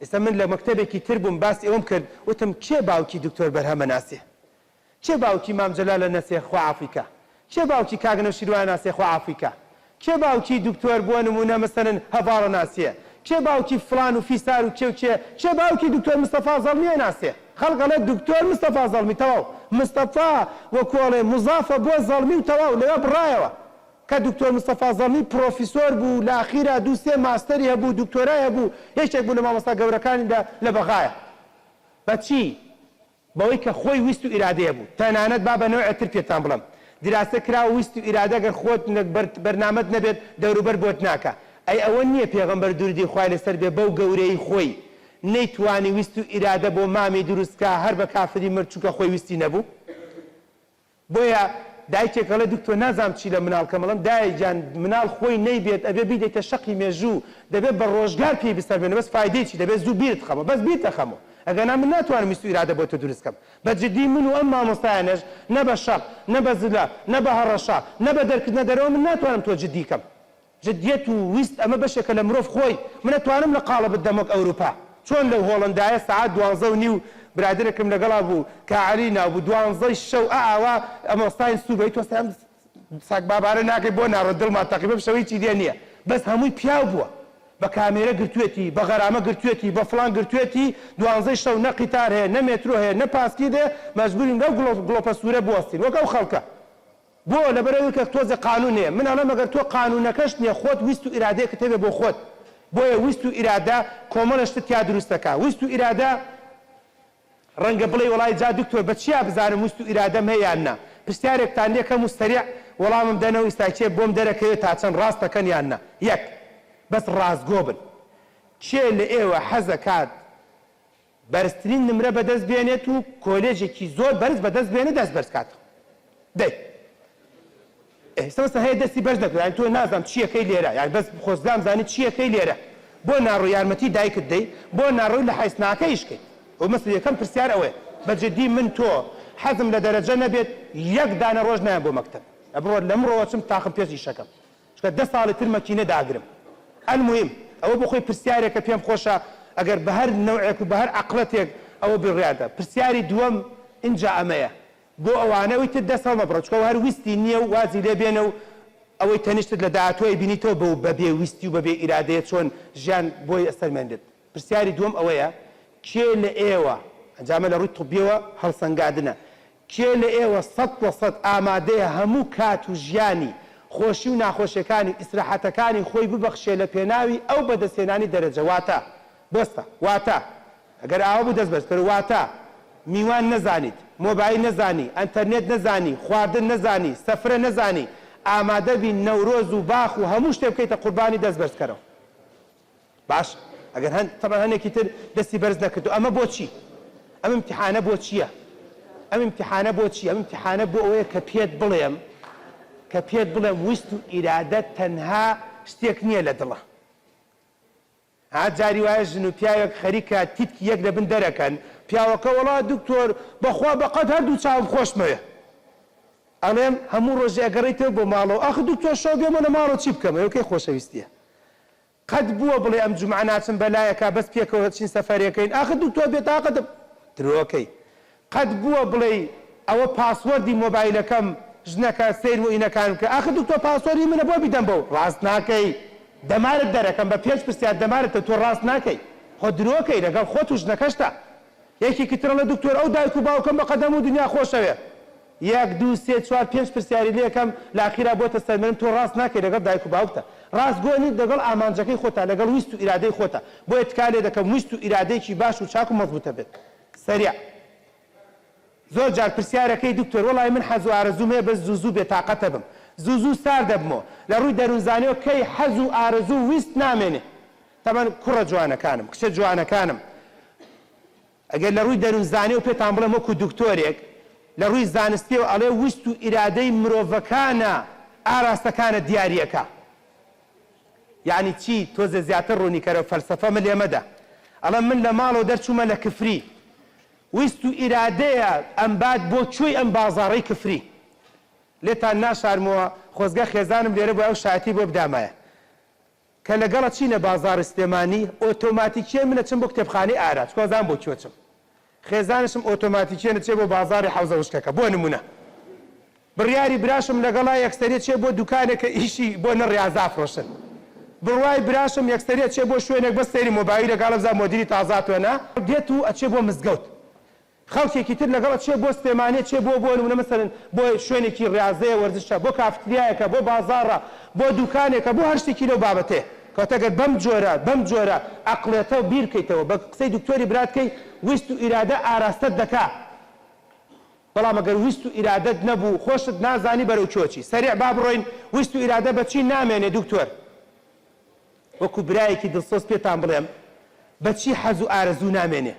ئێستا من لە مەکتەبێکی تر بووم باسی ئەوم کرد وتم کێ باوکی دکتۆر بەرهەمە ناسێ کێ باوکی مام جەلالە نەسێ خوا عافیکە کێ باوکی کاک نەوشیروان ناسێ خوا عافیکە کێ باوکی دکتۆر بۆ نمونە مەسەلەن هەڤاڵە ناسێ کێ باوکی فلان و فیسار و کێ باوکی دکتۆر مستەفا زەڵمیە ناسێ خەڵقەڵێ دکتۆر مستەفا زەڵمی تەواو مستەفا وەکوڵێ مزافە بۆ زەڵمی و تەواو لەوێ بڕایەوە کە دکتۆر مستەفا زەڵمی پرۆفیسۆر بوو لە ئاخیرا دوو سێ ماستەری هەبوو دکتۆرای هەبوو یەکێک بوو لە مامۆستا گەورەکانیدا لە بەغایە بەچی بەوەی کە خۆی ویست و ئیرادەیە بوو تەنانەت با بە نەوعێتر پێتان بڵم دراسە کرا ویست و ئیرادە گەر خۆت بەرنامەت نەبێت دەوروبەر بۆت ناکە ئەی ئەوە نییە پێغەمبەر دووردی خوای لەسەر بێ بەو گەورەی خۆی نەیتوانی ویست و ئیرادە بۆ مامی دروستکە هەر بە کافری مرد چووکە خۆی ویستی نەبوو بۆیە دایکێکەڵە دکتۆر نازام چی لە مناڵکە مەڵم دایکجان مناڵ خۆی نەیبێت ئەبێ بیدەیتە شەقی مێژوو دەبێت بە ڕۆژگار پێی بسەر بێنە بەس فایدەی چی دەبێت زوو بیرت خەمە بەس بیرتە خەمەوە ئەگەنا من ناتوانم ویست و ئیرادە بۆ تۆ دروست بکەم بەجددی من و ئەم مامۆستایانەش نە بە شەق نە بە زلە نە بە هەڕەشە نە بە دەرکردنە دەرەوە من ناتوانم تۆ جددی کەم جدیەت و ویست ئەمە بەشێکە لە مرۆڤ خۆی من نەتوانم لە قاڵە بدەمەک ئەوروپا چۆن لەو هۆڵندایە سەعات 12:30 برادرێکم لەگەڵا بوو کە عەلی ناوبوو 12 شەو ئاوا ئەمۆستاین سوبەی تۆ ساک بابارە ناکەی بۆ ناڕە دڵمان تەقریبا شەوەی چی دێ نییە بەس هەمووی پیاو بووە بە کامێرە گرتوێتی بە غەرامە گرتوێتی بە فڵان گرتوێتی 12 شەو نە قیتار هەیە نە مێترۆ هەیە نە پاسکی دێ مەجبورین لەو گڵۆپە سوورە بوەستین وەک ئەو خەڵکە بۆ لەبەرەوەی کە تۆزە قانون هەیە من ئەڵێم ئەگەر تۆ قانونەکەش نییە خۆت ویست و ئیرادەیەکت هەبێ بۆ خۆت بۆیە ویست و ئیرادە کۆمەڵە شتت یا دروستەکە ویست و ئیرادە ڕەنگە بڵێ وڵای جا دکتۆر بە چیا بزانم ویست و ئیرادەم هەیە یان نا پرسیارێکتان لێکەم و سەریع وەڵامم دەنەوە ئیستاکێ بۆم دەرەکەوێت تا چەند ڕاستەکەن یان نا یەک بەس ڕاستگۆ بن کێ لە ئێوە حەزە کات بەرزترین نمرە بەدەست بێنێت و کۆلێژێکی زۆر بەرز بەدەست بێنێت دەست بەرز کاتەوە دەی ئێستا هەیە دەستی بەرز دەکرێت یانی تۆ نازانم چیەکەی لێرە یانی بەس خۆزگام زانی چیەکەی لێرە بۆ ناڕۆ یارمەتی دایکت دەی بۆ ناڕۆی لە حیسناکەیشکەی ئەو مەسڵ یەکەم پرسیار ئەوەیە بەجددی من تۆ حەزم لە دەرەجە نەبێت یەک دانە ڕۆژ نایە بۆ مەکتەب ئەبڕۆ لەمڕۆوە چم تاقم پێشی شەکەم چکە 10 ساڵی تر مەکینە داگرم المهم ئەوە بۆ خۆی پرسیارێکە پێم خۆشە ئەگەر بە هەر نەوعێک و بە هەر عەقڵەتێک ئەوە بڕیادە پرسیاری دووەم اینجا ئەمەیە بۆ ئەوانەوەی تر 10 ساڵ مەبڕۆ چکە هەر ویستی نییە و وازی لێ بێنە و ئەوەی تەنیشتت لە داهاتوۆی بینیتەوە بەبێ ویستی و بەبێ ئیرادەیە چۆن ژیان بۆی ئەسەرمێنێت پرسیاری دووەم ئەوەیە کێ لە ئێوە ئەنجامە لە ڕووی طبیەوە هەڵسەنگادنە کێ لە ئێوە 100% ئامادەیە هەموو کات و ژیانی خۆشی و ناخۆشیەکانی ئیسراحەتەکانی خۆی ببەخشێ لە پێناوی ئەو بەدەستێنانی دەرەجە واتە بەستە واتە ئەگەر ئاوا بوو دەست بەرز کرد واتە میوان نەزانیت مۆبایل نەزانی ئەنتەرنێت نەزانی خواردن نەزانی سەفرە نەزانی ئامادە بین نەورۆز و باخ و هەموو شتێ بکەیتە قوربانی دەست بەرزکەرەوە باش ئەگەر تەبەن هەنێکی تر دەستی بەرز نەکردو ئەمە بۆچی ئەم امتحانە بۆ چییە ئەم امتحانە بۆ چی ئەم امتحانە بۆ ئەوەیە کە پێت بڵێم ویست و ئیرادە تەنها شتێک نییە لە دڵە ها جاری وایە ژن و پیاوێک خەریکە تیپکی یەک لەبن دەرەکەن پیاوەکە وەڵا دکتۆر بەخوا بەقەت هەردوو چاوم خۆشمەوێ ئەڵێم هەموو ڕۆژێ ئەگەڕێیتەوە بۆ ماڵەوە ئاخ دکتۆر شەو بێمە لە ماڵەوە چی بکەم ئەوەکەی خۆشەویستیە قەت بووە بڵێ ئەم جومعە ناچم بەلایەکە بەس پێکەوە چین سەفەرەکەین ئاخ دکتۆر بێتاقەت درۆکەی قەت بووە بڵێ ئەوە پاسوەردی مۆبایلەکەم ژنەکە سیر و ئینەکانم کە ئاخ دکتۆر پاسوەردی منە بۆ بیدەم بەو ڕاست ناکەی دەمارت دەرەکەم بە پێش پرسیار دەمارتە تۆ ڕاست ناکەی خۆ درۆکەی لەگەڵ خۆت و ژنەکەشتا یەکێکی ترە لە دکتۆر ئەو دایک و باوکەم بە قەدەم و دنیا خۆشەوێ 1 2 3 4 5 پرسیاری لێکەم لاخیرا بۆتە سەرمێنم تۆ ڕاست ناکەی لەگەڵ دایک و باوکتە ڕاستگۆنی لەگەڵ ئامانجەکەی خۆتە لەگەڵ ویست و ئیرادەی خۆتە بۆیە تکالێ دەکەم ویست و ئیرادەیەکی باش و چاک و مەزبوطە بێت سەریع زۆر جار پرسیارەکەی دکتۆر وەڵای من حەز و ئارەزوم هەیە بەس زوو بێتاقەتە بم زوو سار دەبمەوە لە ڕووی دەروونزانیەوە کەی حەز و ئارەزوو ویست نامێنێ تەمەن کوڕە جوانەکانم کچە جوانەکانم ئەگەر لە ڕووی دەروونزانیەوە پێتان بڵێم وەکو دکتۆرێک لە ڕووی زانستیەوە ئەڵێ ویست و ئیرادەی مرۆڤەکانە ئاراستەکانە دیاریەکە یعنی چی تۆزە زیاتر ڕوونیکەرە فەلسەفە من لێمەدا ئەڵێ من لە ماڵەوە دەرچوومە لە کفری ویست و ئیرادەیە ئەمبات بۆ کوێی ئەم بازاڕەی کفری لێتان ناشارمەوە خۆزگە خێزانم لێرە بۆ ئەو شایەتی بۆ بدامایە کە لەگەڵە چینە بازاڕی سلێمانی ئۆتۆماتیکیە منە چم بۆ کتێبخانەی ئارا چکۆزان بۆ کوێچم خێزانشم ئۆتۆماتیکیە نەچێ بۆ بازاڕی حەوزە وشکەکە بۆ نمونە بڕیاری براشم لەگەڵا یەکسەریت چێ بۆ دوکانێکە ئیشی بۆ نەڕێازا فرۆشن بڕوای براشم یەکسەریت چێ بۆ شوێنێک بە سەیری مۆبایل لەگەڵ بزا مۆدیری تازاتوێنە دێت و ئەچێ بۆ مزگەوت خەڵکێکی تر لەگەڵ چێ بۆ سلێمانێ چێ بۆ نمونە مەسەرن بۆ شوێنێکی ڕاضەیە وەرزشە بۆ کافتریایەکە بۆ بازاڕە بۆ دوکانێکە بۆ هەر شتێکی لەو بابەتێ کەواتەگەر بەم جۆرە عەقڵێتە و بیر بکەیتەوە بە قسەی دکتۆری براتکەی ویست و ئیرادە ئاراستەت دەکا بەڵام ئەگەر ویست و ئیرادەت نەبوو خۆشت نازانی بەرەو چۆچی سەریع با بڕۆین ویست و ئیرادە بەچی نامێنێ دکتۆر وەکو برایەکی دڵسۆز پێتان بڵێم بەچی حەز و ئارەزوو نامێنێ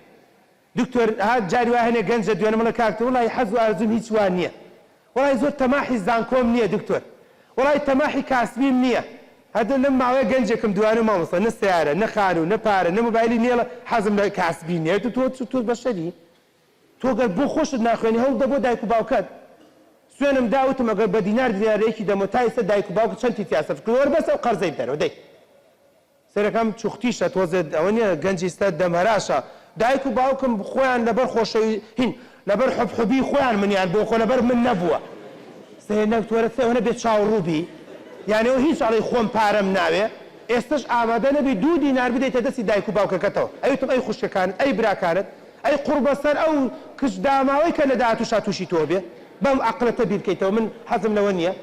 دکتۆر جاری وا هەنێ گەنجە دوێنە مەڵە کاکتە وڵی حەز و ئارەزوم هیچ وان نییە وڵی زۆر تەماحی زانکۆم نییە دکتۆر وڵی تەماحی کاسبیم نییە هەدە لەم ماوەیە گەنجێکم دوانە مامۆستا نە سیارە نە خان و نە پارە نە مۆبایلی نییە حەزم لە کاسبی نییە تۆ بەشەری تۆ گەر بۆ خۆشت ناخوێنی هەوڵدە بۆ دایک و باوکەت سوێنم داوتم ئەگەر بە دینار دیارەیەکی دەمە تا ئێستا دایک و باوکت چەندی تیاسەف کردوە وەربەسە و قەرزەی بدەرەوە دەی سەرەکەم چوختیشە تۆزێت ئەوە نییە گەنجی ئێستا دەمهەراشە دایک و باوکم خۆیان لەبەر خۆشەوی هین لەبەر حبحوبی خۆیان منیان بۆ خۆ لەبەر من نەبووە سێنەکتۆرە سێوەنە بێت چاوڕووبی یعنی ئەو هیچ ئەڵی خۆم پارەم ناوێ ئێستش ئامادە نەبی 2 دینار بدەیتە دەستی دایک و باوکەکەتەوە ئەوتم ئەی خوشکەکانت ئەی براکانت ئەی قوربەسەر ئەو کچ داماوەی کە لە داهاتووشا تووشی تۆ بێ بەم عەقڵەتە بیر بکەیتەوە من حەزم لەوە نییە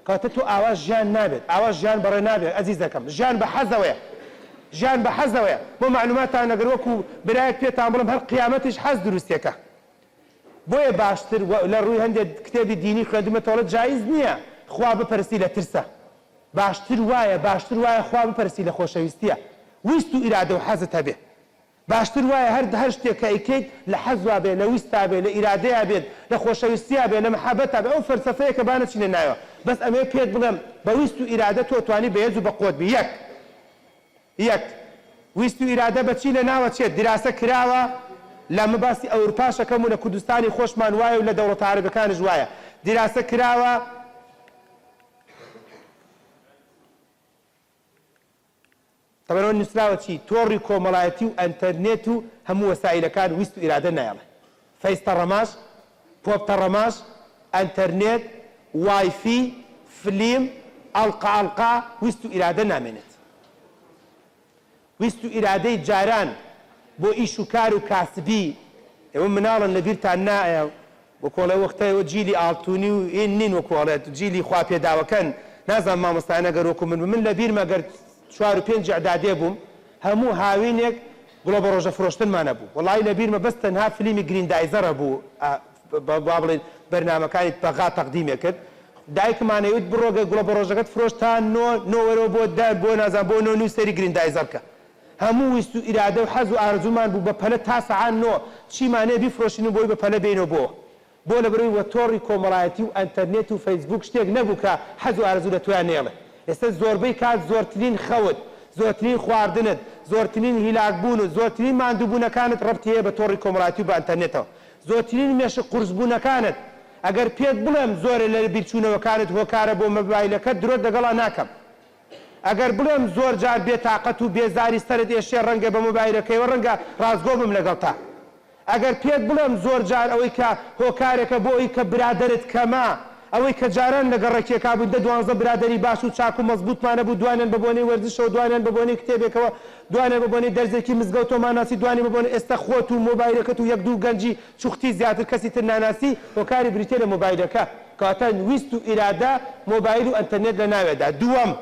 کاتە تۆ ئاوا ژیان نابێت ئاوا ژیان بەڕێ نابێت ئەزیزەکەم ژیان بە حەزەوەیە ژیان بە حەزەوەیە بۆ معلوماتان نەگەر وەکو برایەک پێتان بڵم هەر قیامەتیش حەز دروستێکە بۆیە باشتر لە ڕووی هەندێک کتێبی دینی خوێندومەتەوە جایز نییە خوا بپەرستی لە ترسە باشتر وایە خوا بپەرستی لە خۆشەویستیە ویست و ئیرادە و حەزت هەبێ باشتر وایە هەر شتێک کە ئەیکەیت لە حەزوا بێ لە ویستا بێ لە ئیرادەیە بێت لە خۆشەویستیا بێ لە مەحەبەتا بێ ئەو فەلسەفەیە کە با نەچینە نایەوە بەس ئەمێ پێت بڵێم بە ویست و ئیرادە تۆ توانی بەهێز و بە قۆت بی یەک ویست و ئیرادە بەچی لە ناوە چێت دراسە کراوە لە مەباسی ئەوروپاشەکەم و لە کوردستانی خۆشمان وایە و لە دەوڵەتە عەرەبەکانیش وایە دراسە کراوە تەبەنەوە نووسراوە چی تۆڕی کۆمەڵایەتی و ئەنتەرنێت و هەموو وەسایلەکان ویست و ئیرادە نایەڵێ فەیستە ڕەماش پۆپتە ڕەماش ئەنتەرنێت وایفی فلیم ئەڵقا ویست و ئیرادە نامێنێت ویست و ئیرادەی جاران بۆ ئیش و کار و کاسبی ئێوە مناڵن لەبیرتان نایە بۆ کۆڵێ وەختەوە جیلی ئاڵتونی و ئین نین وەکۆڵێت جیلی خوا پێداوەکەن نازان مامۆستایە نەگەر وەکو من لە بیرمە گەر 4 و 5 ئەعدادێ بووم هەموو هاوینێک گڵۆ بە ڕۆژە فرۆشتنمانە بوو وەڵی لە بیرمە بەس تەنها فیلمی گریندایزەرە بوو با بڵێن بەرنامەکانی بەغا تەقدیمێ کرد دایکمانەوێت بڕۆگە گڵۆ بە ڕۆژەکەت فرۆشتان نۆوەرەوە بۆ نازان بۆ نۆ سەری گریندایزەرکە هەموو ویست و ئیرادە و حەز و ئارزومان بوو بە پەلە تا سەعات 9 چیمانەیە بیفرۆشین و بۆی بە پەلە بینەوە بۆ لە بەرەوەی وە تۆڕی کۆمەڵایەتی و ئەنتەرنێت و فەیسبوک شتێک نەبوو کە حەز و ئارزوو دەتوان نێڵێ ئێستا زۆربەی کات زۆرترین خەوت زۆرترین خواردنت زۆرترین هیلاکبوون و زۆرترین ماندووبوونەکانت ڕەبتی هەیە بە تۆڕی کۆمەڵایەتی و بە ئەنتەرنێتەوە زۆرترین مێشک قورسبوونەکانت ئەگەر پێت بڵێم زۆرە لە بیرچوونەوەکانت هۆکارە بۆ مۆبایلەکەت درۆت لەگەڵا ناکەم ئەگەر بڵێم زۆر جار بێتاقەت و بێزاری سەرت ئێشێ ڕەنگە بە مۆبایلەکەیەوە ڕەنگە ڕازگۆ بم لەگەڵ تا ئەگەر پێت بڵێم زۆر جار ئەوەی کە هۆکارێکە بۆ ئەوی کە برادەرت کەما ئەوەی کە جاران لەگە ڕێکێکا بوو 12 برادەری باش و چاک و مەزبوطمانە بوو دوانیان بە بۆنەی وەرزشەوە دوانیان بە بۆنەی کتێبێکەوە دوانیان بە بۆنەی دەرزێکی مزگەوتۆمان ناسی دوانی بە بۆنەی ئێستا خۆت و مۆبایلەکەت و 1-2 گەنجی چوختی زیاتر کەسی تر ناناسی هۆکاری بریتێ لە مۆبایلەکە کەواتە ویست و ئیرادە مۆبایل و ئەنتەرنێت لە ناوێدا دووەم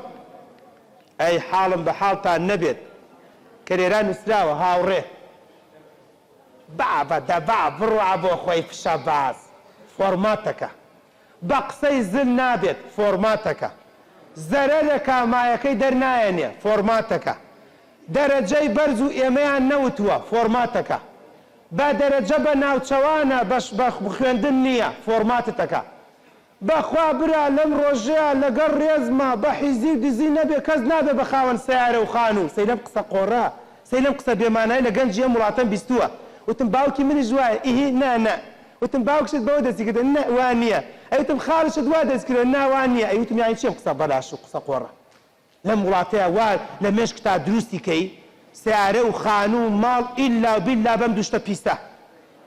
ئەی حاڵم بە حاڵتان نەبێت کە لێران نووسراوە هاوڕێ بە بڕوا بۆ خۆی فشە باز فۆرماتەکە بە قسەی زن نابێت فۆرماتەکە زەرەرەکە مایەکەی دەرنایەنێ فۆرماتەکە دەرەجەی بەرز و ئێمەیان نەوتووە فۆرماتەکە بە دەرەجە بە ناوچەوانە بە خوێندن نییە فۆرماتتەکە بەخوا برا لەم ڕۆژەیە لەگەڵ ڕێزمە بە حیزی و دیزی نەبێ کەس نابێ بە خاوەن سیارە و خان و سەی لەم قسە قۆڕا سەی لەم قسە بێمانایی لە گەنجی ئەم وڵاتەم بیستووە وتم باوکی منیش وایە ئیهی نانە وتم باوکشت بەوە دەستی کردن وان نییە ئەوتم خاڵشت وا دەست کردن ناوان نییە ئەوتم یانی چێم قسە بەلاش و قسە قۆڕە لەم وڵاتەیە وا لە مێشک تا دروستی کەی سیارە و خانوو و ماڵ ئیلا و بیللا بەم دوشتە پیسە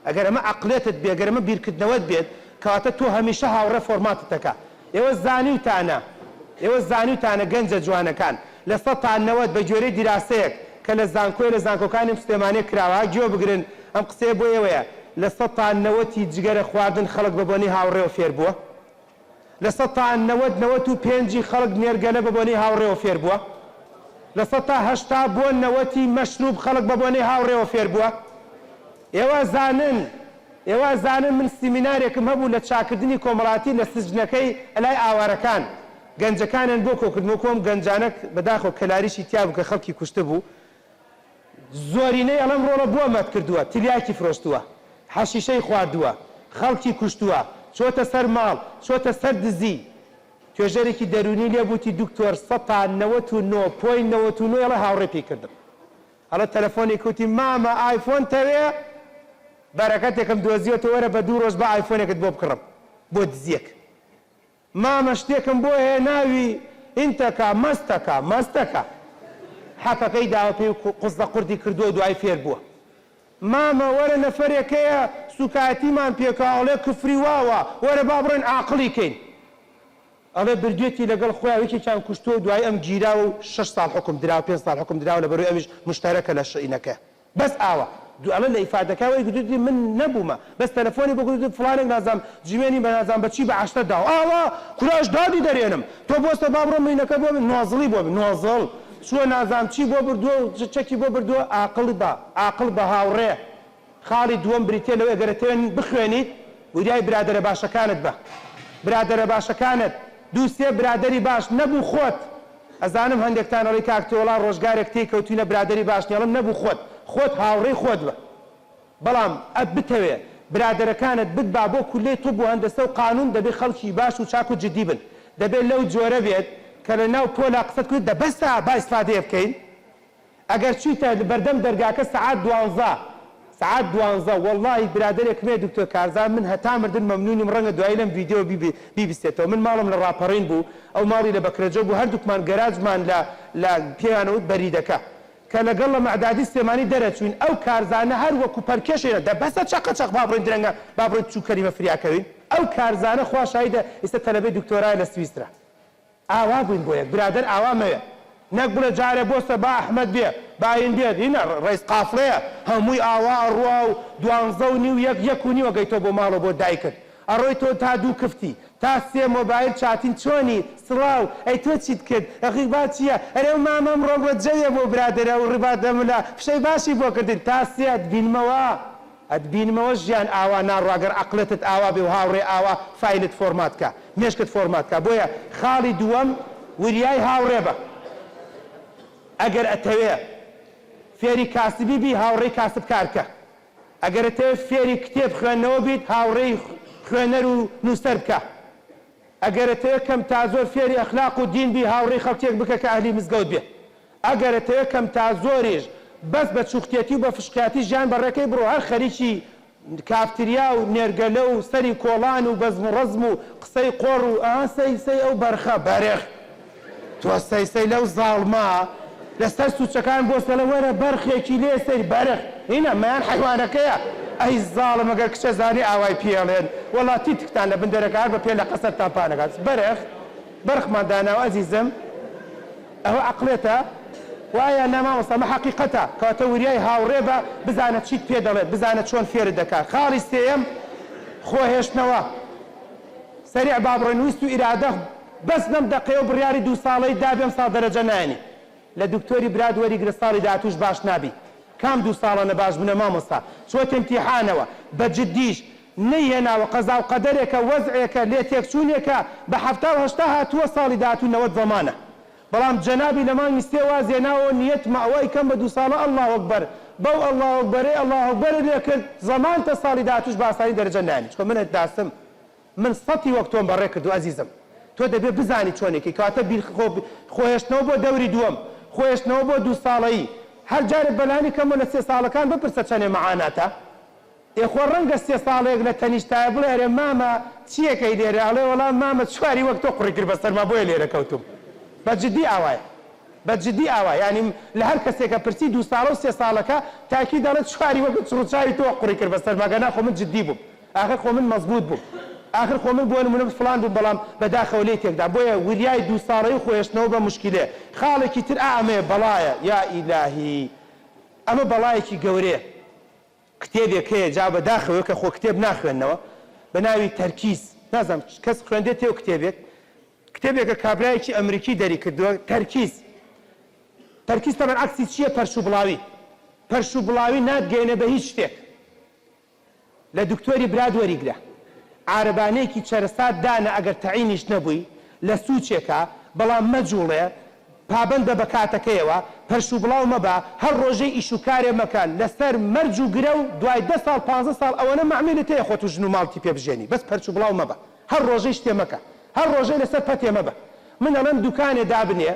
ئەگەر ئەمە عەقلێتت بێ ئەگەر ئەمە بیرکردنەوەت بێت کەواتە تۆ هەمیشە هاوڕێ فۆرماتت دەکا ئێوە زانیوتانە گەنجە جوانەکان لە ١٠٠ تا ٩٠ بە گوێرەی دیراسەیەک کە لە زانکۆی لە زانکۆکانی مسلمانێ کراوە گوێ بگرن ئەم قسەیە بۆ ئێوەیە لە ١٠٠ تا ٩٠ جگەرە خواردن خەڵک بە بۆنەی هاوڕێوە فێر بووە لە ١٠٠ تا ٩٠ خەڵک نێرگەلە بە بۆنەی هاوڕێوە فێر بووە لە ١٠٠ تا ٨٠ بۆ ٩٠ مەشروب خەڵک بە بۆنەی هاوڕێوە فێر بووە ئێوە زانن من سیمینارێکم هەبوو لە چاکردنی کۆمەڵاتی لە سجنەکەی ئەلای ئاوارەکان گەنجەکانیان بۆ کۆکردنەوە کۆم گەنجانەك بەداخۆ کەلاریشی تیا بوو کە خەڵکی کوشتە بوو زۆرینەی ئەڵەم ڕۆڵە بۆ مەت کردووە تریاکی فرۆشتووە حەشیشەی خواردووە خەڵکی کوشتووە چۆتە سەر ماڵ چۆتە سەر دزی توێژەرێکی دەرونی لێبووتی دوکتۆر ١٠٠ تا ٩.٩ ئەڵە هاوڕێ پێی کردم ئەڵە تەلەفۆنی کوتی مامە ئایفۆن تەوێ بەرەکەتێکم دۆزیۆتە وەرە بە 2 ڕۆژ بە ئایفۆنێکت بۆ بکڕم بۆ دزیەک مامە شتێکم بۆ هەیە ناوی ئینتەکە مەستەکە حەقەکەی داوە پێی قوزە قوردی کردووە دوای فێر بووە مامە وەرە نەفەرێکەیە سوکایەتیمان پێکاوڵێ کفری واوە وەرە با بڕێن عاقڵی کەین ئەڵێ بردوێتی لەگەڵ خۆیان یەکێکیان کوشتۆ دوای ئەم گیرا و 6 ساڵ حکم درا و 5 ساڵ حکم درا و لە بەروی ئەمیش مشتەرەکە لە شئینەکە بەس ئاوە ئەڵە لە ئیفادەکەوەی گوتوتی من نەبوومە بەس تەلەفۆنی بۆ گوتوت فڵانێک نازام جیمێنی بە نازام بەچی بە 8 داوە ئاوا کوراژ دادی دەرێنم تۆ بۆستە با بڕۆ مینەکە بۆ من نۆزڵی بۆ من نۆزڵ چووە نازام چی بۆ بردووە چەکی بۆ بردووە عاقڵ بە هاوڕێ خاڵی دووەم بریتێ لەوەی ئەگەرەتێن بخوێنیت وریای برادەرە باشەکانت بە برادەرە باشەکانت دووسێ برادەری باش نەبوو خۆت ئەزانم هەندێکتان ئەڵی کاکتۆڵا ڕۆژگارێک تێی کەوتوینە برادەری باش نیڵم نەبوو خۆت هاوڕێی خۆت بە بەڵام ئەت بتەوێ برادەرەکانت بتبا بۆ کولەی تۆ بۆ هەندەسە و قانون دەبێت خەڵکی باش و چاک و جدی بن دەبێت لەو جۆرە بێت کە لە ناو پۆلا قسەت کرد دەبەستە با ئیسفادەیە بکەین ئەگەر چیتە بەردەم دەرگاکە سەعات 12 وەڵڵاهی برادەرێک مێ دکتۆر کارزان من هەتا مردن مەمنونیم ڕەنگە دوایی لەم ڤیدیۆ بیبیستێتەوە من ماڵم لە ڕاپەڕین بوو ئەو ماڵی لە بەکرەجە بوو هەردووکمان گەراجمان لە پێیانەوت بەریدەکە کە لەگەڵ لە مەعدادی سلێمانی دەرەچوین ئەو کارزانە هەر وەکو پەرکێشێنە دەبەستە چەق با بڕۆین درەنگە با بڕۆین چوو کەریمە فریاکەوین ئەو کارزانە خوا شایدە ئێستا تەلەبەی دکتۆرای لە سویسرا ئاوا بووین بۆ یەک برادەر ئاوا مەوێ نەک بڵێ جارێ بۆستە با ئەحمەد بێ باین بێت هینە ڕێز قافڵەیە هەمووی ئاوا ئەڕوا و 12:30 1:30 گەیتۆ بۆ ماڵەوە بۆ دایکت ئەڕۆی تۆ تا 2 کفتی تا 3 مۆبایل چاتین چۆنی سڵاو ئەی تۆ چیت کرد ئەخی با چییە ئەرێ مامەم ڕۆگۆ جەوێ بۆ برادەرە و ڕێبات دەملا فشەی باشی بۆ کردین تا 3 ئەتبینمەوە ژیان ئاوا ناڕواگەر عەقڵەتت ئاوا بێ و هاوڕێ ئاوا فایلت فۆرماتکە مێشکت فۆرماتکە بۆیە خاڵی دووەم وریای هاوڕێ بە ئەگەر ئەتەوێ فێری کاسبی بی هاوڕێی کاسبکارکە ئەگەر ئەتەوێ فێری کتێب خوێندنەوە بیت هاوڕێی خوێنەر و نووسەر بکە ئەگەر ئەتەوێ کەم تا زۆر فێری ئەخلاق و دین بی هاوڕێی خەڵکێک بکە کە ئەهلی مزگەوت بێ ئەگەر ئەتەوێ کەم تا زۆریش بەس بە چوختێتی و بە فشقیاتی ژیان بەڕێکەی بڕۆ هەر خەریکی کافتریا و نێرگەلە و سەری کۆڵان و بەزم و ڕەزم و قسەی قۆڕ و سەی ئەو بەرخە بەرێخ تۆ سەی لەو زاڵما لەسەر سوچەکان بۆ سەلە وەرە بەرخێکی لێ سەری بەرخ هینە مەیان حیوانەکەیە ئەی زاڵم ئەگەر کچە زانی ئاوای پێڵێن وەڵاتی تکتان لە بندەرەکە هەر بە پێ لە قەسەر تاپانەکات بەرخمان داناوە ئەزیزم ئەوە عەقڵێتە وایە نەمامۆستا مە حەقیقەتە کەواتە وریای هاوڕێ بە بزانە چیت پێ دەڵێت بزانە چۆن فێرت دەکات خاڵی سێیەم خۆهێشتنەوە سەریع با بڕۆین ویست و ئیرادە بەس نەم دەقەیە و بڕیاری 2 ساڵەی دابێم ساڵ دەرەجە نایەنی لە دکتۆری براد وەریگرە ساڵی داهاتووش باش نابی کام 2 ساڵانە باش بنە مامۆستا چۆتە ئیمتیحانەوە بە جددیش نەیهێناوە قەزا و قەدەرێکە وەزعێکە لێ تێکچوونێکە بە 70 هاتووە ساڵی داهاتوو 90 زەمانە بەڵام جەنابی لە مانگی سێ وازێناوە نیەت ماوەی کەم بە 2 ساڵە ئەڵڵاهو ئەکبەر بەو ئەڵڵاهو ئەکبەرێ ئەڵڵاهو ئەکبەرە لێ کرد زەمان تا ساڵی داهاتووش بە ئاسانی دەرەجە نایەنی چکە منت داستم من سەتی وەک تۆم بەڕێ کردو ئەزیزم تۆ دەبێت بزانی چۆنێکی کاتە خۆهێشتنەوە بۆ دەوری دووەم خۆهێشتنەوە بۆ 2 ساڵەیی هەر جارێک بەلانی کەمە لە 3 ساڵەکان بپرسە چەندێ مەعاناتە ئێخۆ ڕەنگە 3 ساڵێک لە تەنیشتایە بڵێ ئەرێ مامە چیەکەی لێرە ئەڵێ وەڵام مامە چواری وەک تۆ قوڕی کرد بەسەرما بۆیە لێرە کەوتوم بە جددی ئاوایە بەجددی ئاوا ینی لە هەر کەسێکە پرسی 2 ساڵە و 3 ساڵەکە تاکی دەڵێت چواری وەک چڕوچاوی تۆ قوڕی کرد بە سەرماگەنا خۆ من جددی بووم ئاخر خۆ من مەزبوط بووم آخر خۆ من بۆ نمونە فڵان بووم بەڵام بەداخەوە لێ تێکدا بۆیە وریای 2 ساڵەی خۆشتنەوە بە مشکلێ خاڵێکی تر ئەمێ بەڵایە یا ئیلاهی ئەمە بەڵایەکی گەورەیە کتێبێک هەیە جا بەداخەوە کە خۆ کتێب ناخوێننەوە بە ناوی تەرکیز نازانم کەس خوێندێت تێو کتێبێکە کابرایەکی ئەمریکی دەری کردووە تەرکیز تەمەن عەکسی چییە پەرش و بڵاوی ناتگەێنە بە هیچ شتێک لە دکتۆری براد وەریگرە عارەبانەیەکی چەرەسات دانە ئەگەر تەعینیش نەبووی لە سوچێکە بەڵام مەجوڵێ پابەندە بە کاتەکەیەوە پەرش و بڵاو مەبە هەر ڕۆژەی ئیش و کارێ مەکەن لەسەر مەرج و گرە و دوای 10 ساڵ 15 ساڵ ئەوەنە مەعمێلت هەیە خۆت و ژن و ماڵتی پێ بژێنی بەس پەرش و بڵاو مەبە هەر ڕۆژەی شتێ مەکە هەر ڕۆژەی لەسەر پەتێ مەبە من ئەڵەم دوکانێ دابنێ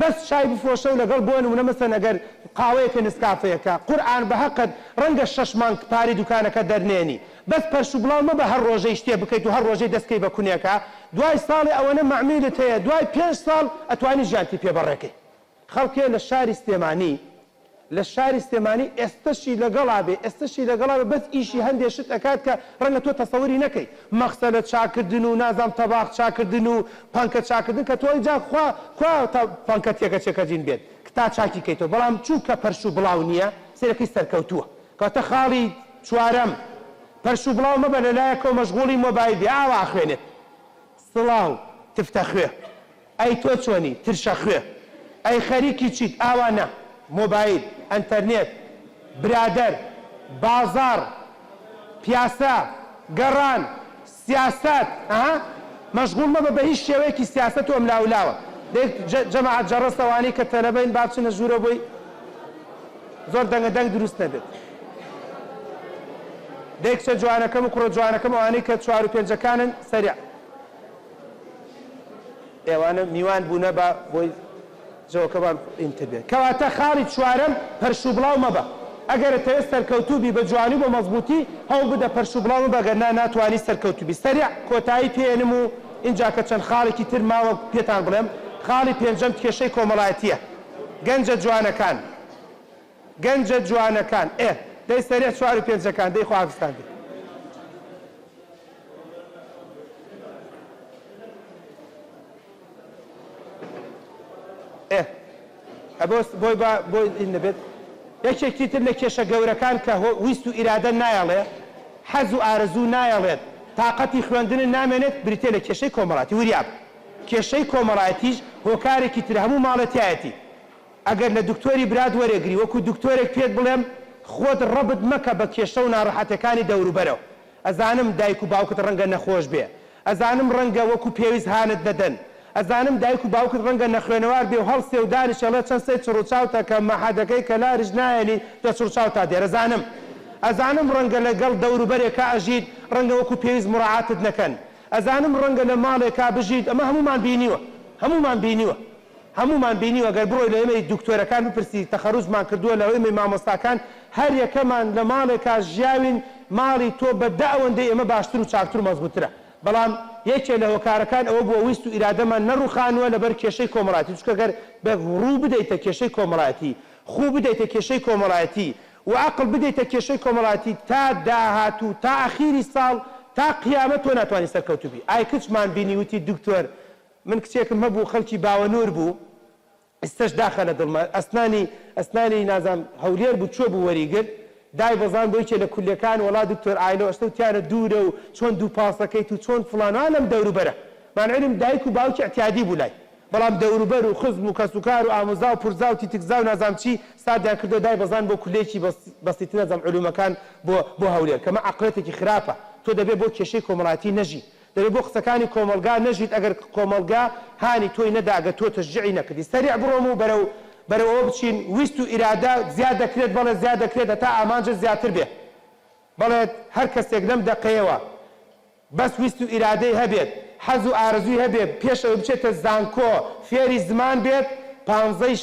بەس شای بفرۆشە و لەگەڵ بۆ نمونە مەسەن ئەگەر قاوەیەکە نسکافەیەکە قورئان بە حەقت ڕەنگە 6 مانگ پاری دوکانەکە دەرنێنی بەس پەرش و بڵاو مەبە هەر ڕۆژەی شتێ بکەیت و هەر ڕۆژەی دەستکەی بە کونیەکە دوای ساڵی ئەوەنە مەعمێلت هەیە دوای 5 ساڵ ئەتوانی ژیانتی پێبەڕێکەی خەڵکێ لە شاری سلێمانی ئێستەشی لەگەڵا بێ بەس ئیشی هەندێک شت ئەکات کە ڕەنگە تۆ تەسەووری نەکەی مەخسەلە چاکردن و نازام تەباق چاکردن و پانکە چاکردن کە تۆی جا خوا پانکە تێکەچێکە جین بێت تا چاکی کەیتەوە بەڵام چووکە پەرش و بڵاو نییە سێرەکەی سەرکەوتووە کەواتە خاڵی چوارەم پەرش و بڵاو مەبە لەلایەکەوە مەشغوڵی مۆبایل بێ ئاوا خوێنێت سڵاو تفتە خوێ ئەی تۆ چۆنی ترشە خوێ ئەی خەریکی چیت ئاوانە مۆبایل ئەنتەرنێت برادەر بازار پیاسە گەڕان سیاست مەشغوڵ مەبە بە هیچ شێوەیەکی سیاست و ئەملاولاوە جەماعەت جەڕەستەوانی کە تەلەبەین با بچنە ژوورە بۆی زۆر دەنگەدەنگ دروست نەبێت کچە جوانەکەم و کوڕە جوانەکەم ئەوانەی کە 4 و 5ەکانن سەریع ئێوانە میوان بوونە بە بۆی جەوەکەمان ئینتر بێت کەواتە خاڵی چوارەم پەرش و بڵاو مەبە ئەگەر تەوێت سەرکەوتوبی بە جوانی بۆ مەزبوطی هەوڵ بدە پەرش و بڵاو بەگەر ناتوانی سەرکەوتوبی سەریع کۆتایی پێێنم و اینجا کە چەند خاڵێکی تر ماوە پێتان بڵێم خاڵی پێنجەم کێشەی کۆمەڵایەتیە گەنجە جوانەکان دەی سەریع 4 و 5ەکان دەی خواستان بێت بۆی نەبێت یەکێکی تر لە کێشە گەورەکان کە ویست و ئیرادە نایەڵێ حەز و ئارەزوو نایەڵێت تااقەتی خوێندن نامێنێت بریتێ لە کێشەی کۆمەڵاتی وریاب کێشەی کۆمەڵایەتیش هۆکارێکی تر هەموو ماڵەتایەتی ئەگەر لە دکتۆری براد وەرێگری وەکو دکتۆرێک پێت بڵێم خۆت ڕەبت مەکە بە کێشە و ناڕەحەتەکانی دەوروبەرەوە ئەزانم دایک و باوکت ڕەنگە نەخۆش بێ ئەزانم ڕەنگە وەکو پێویست هانت دەدەن ئەزانم دایک و باوکت ڕەنگە نەخوێنەوار بێ و هەڵسێ و دانیشەڵێ چەند سەی چڕوچاوتە کە مەحەدەکەی کە لارش نایەنی دە چڕوچاو تا دێر ئەزانم ڕەنگە لەگەڵ دەوروبەرێکا ئەژیت ڕەنگە وەکو پێویست مڕاعاتت نەکەن ئەزانم ڕەنگە لە ماڵێکا بژیت ئەمە هەمومان بینیوە گەر بڕۆی لە ئێمەی دکتۆرەکان بپرسی تەخەڕوجمان کردووە لە ئێمەی مامۆستاکان هەر یەکەمان لە ماڵێکا ژیاوین ماڵی تۆ بەدە ئەوەندەی ئێمە باشتر و چاکتر و مەزبووترە بەڵام یەکێ لە هۆکارەکان ئەوە بۆ ویست و ئیرادەمان نەڕوخانووە لەبەر کێشەی کۆمەڵایەتی چونکە گەر بە ڕوو بدەیتە کێشەی کۆمەڵایەتی خوو بدەیتە کێشەی کۆمەڵایەتی و عەقڵ بدەیتە کێشەی کۆمەڵایەتی تا داهاتوو تا ئاخیری ساڵ تا قیامەت تۆ ناتوانانی سەرکەوتوبی ئای کچمان بینی وتی دکتۆر من کچێکم هەبوو خەڵکی باوەنور بوو ئێستش داخە لە دڵمە ئەسنانی نازام هەولێر بوو چۆ بوو وەریگر دای بەزان بۆیکێ لە کولیەکان وڵا دکتۆر ئایلۆ ئەشتە وتیانە دوورە و چۆن دوو پاسەکەیت و چۆن فڵانوان لەم دەوروبەرە مانعلم دایک و باوکی اعتیادی بوو لای بەڵام دەوروبەر و خزم و کەسوکار و ئامۆزا و پورزا و تیتکزا و نازام چی سادیان کردو دای بەزان بۆ کولێکی بەسیتر نازام علومەکان بۆ هەولێر کەمە عەقڵێتێکی خراپە تۆ دەبێت بۆ کێشەی کۆمەڵایەتی نەژی دەبێت بۆ قسەکانی کۆمەلگا نەژیت ئەگەر کۆمەلگا هانی تۆی نەدا ئەگەر تۆ تەشجیعی نەکردی سەریع بڕۆم و بەرەوە بچین ویست و ئیرادە زیاد دەکرێت بەڵێ زیاد دەکرێت هەتا ئامانجە زیاتر بێ بەڵێت هەر کەسێک لەم دەقەیەوە بەس ویست و ئیرادەی هەبێت حەز و ئارەزووی هەبێت پێش ئەوە بچێتە زانکۆ فێری زمان بێت 15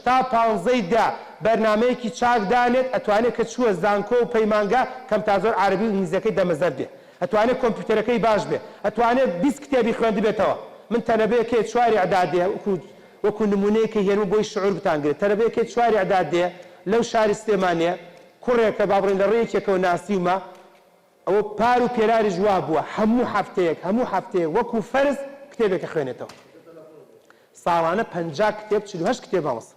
تا 15 بەرنامەیەکی چاک دانێت ئەتوانێت کە چووە زانکۆ و پەیمانگا کەم تا زۆر عەرەبی و ئینگلیزیەکەی دەمەزەر بێت ئەتوانێت کۆمپیوتەرەکەی باش بێت ئەتوانێت 20 کتێبی خوێندی بێتەوە من تەلەبەیەکێ 4 ئەعدادیە وەکو نمونەیەکی هێنم بۆی شعور بتانگرێت تەلەبەیەکێک چواری ئەعداد دێ لەو شاری سلێمانێ کوڕێکە با بڕێن لە ڕێیەکێکەوە ناسیومە ئەوە پار و پێراری ژوا بووە هەموو هەفتەیەک وەکو فەرز کتێبێکە خوێنێتەوە ساڵانە 50 کتێب 48 کتێب هەڵس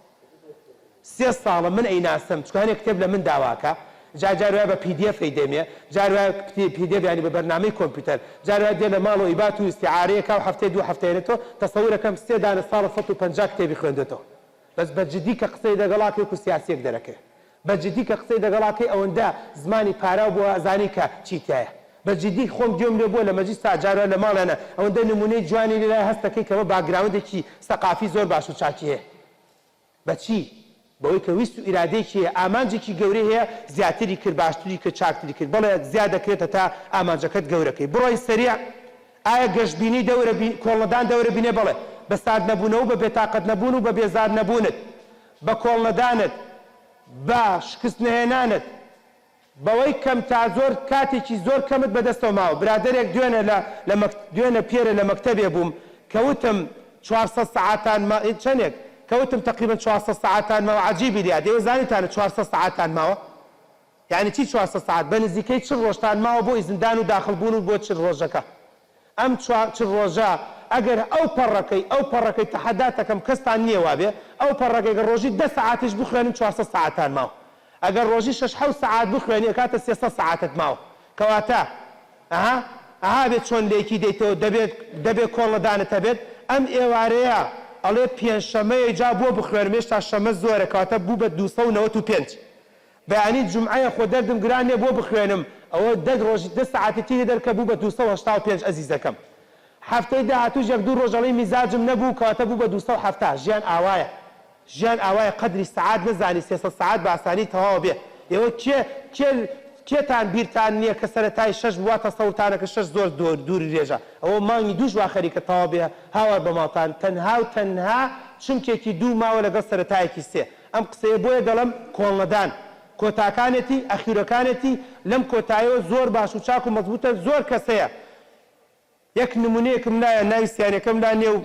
3 ساڵە من ئەیناسم چکانێک کتێب لە من داواکە جار وایە بە PDF دێمێ جار وایە PDF ینی بە بەرنامەی کۆمپیوتەر جار وایە دێ لە ماڵەوە ئیبات و ئیستیعارەیەکە و هەفتەی 2 هەفتەیەنێتەوە تەسەوورەکەم 3 دانە ساڵە 150 کتێبی خوێندێتەوە بەس بەجددی کە قسەی دەگەڵاکەی وەکو سیاسیەک دەرەکەی بەجددی کە قسەی دەگەڵاکەی ئەوەندە زمانی پارا بۆ ئازانی کە چیتایە بەجددی خۆم دیۆم لێ بووە لە مەجلیس تا جارە لە ماڵێنە ئەوەندە نمونەی جوانی لێرە هەستەکەی کەەوە باگراوندێکی سەقافی زۆر باش و چاکی هەیە بەچی بەوەی کە ویست و ئیرادەیەکی هەیە ئامانجێکی گەورەی هەیە زیاتری کرد باشتری کرد چاکتری کرد بەڵێ زیاد دەکرێتە تا ئامانجەکەت گەورەکەی بڕۆی سەریع ئایا گەشتبینی کۆڵنەدان دەورە بینێ بڵێ بە سارد نەبوونەوە بە بێتاقەت نەبوون و بە بێزار نەبوونت بە کۆڵنەدانت بە شکست نهێنانت بەوەی کەم تا زۆر کاتێکی زۆر کەمت بەدەستەوە ماوە برادێک دوێنە پێرە لە مەکتەبێ بووم کەوتم 400 ساعتان چەندێک کەوتم تقریبا 400 ساعتان ماوە عجیبی لیا دەیوە زانیتانە 400 ساعتان ماوە یعنی چی 400 ساعت بە نزیکەی چ ڕۆژتان ماوە بۆ زیندان و داخلبوون و بۆ چ ڕۆژەکە ئەم چ ڕۆژە ئەگەر ئەو پەڕەکەی تەحەداتەکەم کەستان نییە وابێ ئەو پەڕەکەی گە ڕۆژی 10 ساعتیش بخوێنن 400 ساعتان ماوە ئەگەر ڕۆژی 6 ساعت بخوێنی کاتە 300 ساعتت ماوە کەواتە ئەها بێت چۆن لێکی دەیتەوە دەبێت کۆڵەدانت هەبێت ئەم ئێوارەیە ئەڵێ پێنجشەمەیە جا بۆ بخوێنم هێشتا شەمە زۆرە کەواتە بوو بە 295 بەیانی جومعەیە خۆ دەردم گرانێ بۆ بخوێنم ئەوە 10 ساعتی تیری دەرکە بوو بە 285 ئەزیزەکەم هەفتەی داهاتوو یەک دوو ڕۆژەڵی میزاجم نەبوو کەواتە بوو بە 270 ژیان ئاوایە قەدری سعات نەزانی 300 ساعت بە ئاسانی تەواو بێ ئێوە کێتان بیرتان نییە کە سەرەتای 6 بواتە سەوتانەکە 6 زۆر دووری رێژە ئەوە مانگی دووش وا خەریکە تەواو بێ هاوار بە ماڵتان تەنها چمکێکی دوو ماوە لەگەڵ سەرەتایەکی سێ ئەم قسەیە بۆیە دەڵم کۆڵنەدان کۆتاکانێتی ئەخیرەکانێتی لەم کۆتاییەوە زۆر باش و چاک و مەزبوطە زۆر کەسەیە یەک نمونەیەکم لایە ناوی سیارەکەم لا نێو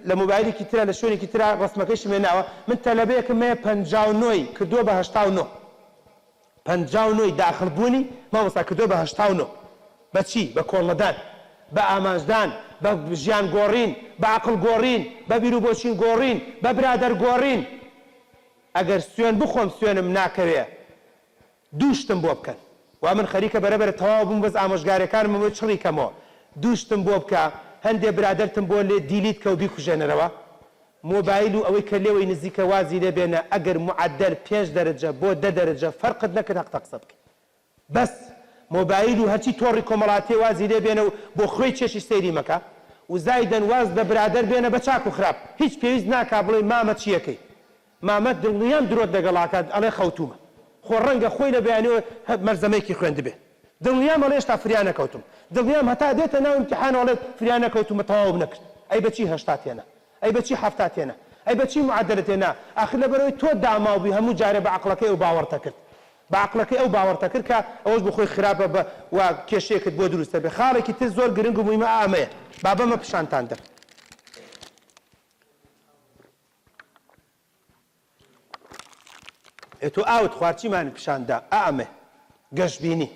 لە مۆبایلێکی ترە لە شوێنێکی ترا ڕسمەکەیشم هێناوە من تەلەبەیەکم هەیە 59 کردووە بە 89 59 داخلبوونی مامۆستا کردووە بە 89 بەچی بە کۆڵنەدان بە ئامانجدان بە ژیان گۆڕین بە عەقڵ گۆڕین بە بیر و بۆچین گۆڕین بە برادەر گۆڕین ئەگەر سوێن بخۆم سوێنم ناکەوێ دووشتم بۆ بکەن وا من خەریکە بەرەبەرە تەواو بووم بەس ئامۆژگارەکانم بۆ چڕیکەمەوە دووشتم بۆ بکە هەندێ برادەرتم بۆ لێ دیلیت کە و بیکوژێنەرەوە مۆبایل و ئەوەی کە لێوەی نزیکە وازی لێ بێنە ئەگەر معدەل 5 دەرەجە بۆ 10 دەرەجە فەرقت نەکرد هەق قسە بکەی بەس مۆبایل و هەرچی تۆڕی کۆمەڵاتی وازی لێ بێنە و بۆ خۆی چێشی سەیری مەکە و زایدەن واز دە برادەر بێنە بە چاک و خراپ هیچ پێویست ناکا بڵێ مامە چیەکەی مامە دڵنیام درۆت دەگەڵاکات ئەڵێ خەوتومە خۆ ڕەنگە خۆی لە بەیانەوە مەرزەمەیەکی خوێندبێ دڵنیام ئەڵێ هێشتا فریان نەکەوتم دڵنیام هەتا دێتە ناو ئیمتیحان ئەڵێت فریان نەکەوتومە تەواو نەکرد ئەی بەچی 80 هێنا ئەی بەچی 70 هێنا ئەی بەچی معدەلت هێنا ئاخر لەبەرەوەی تۆ داماوبی هەموو جارێ بە عەقڵەکەی ئەو باوەڕتە کرد بە عەقڵەکەی ئەو باوەڕتە کرد کە ئەوەش بە خۆی خراپە بە وا کێشەیەکت بۆ دروستە بێ خاڵێکی تر زۆر گرنگ و موهیمە ئامەیە با بەمە پیشانتان دەم تۆ ئاوت خوارچیمان پیشاندا ئامێ گەشتبینی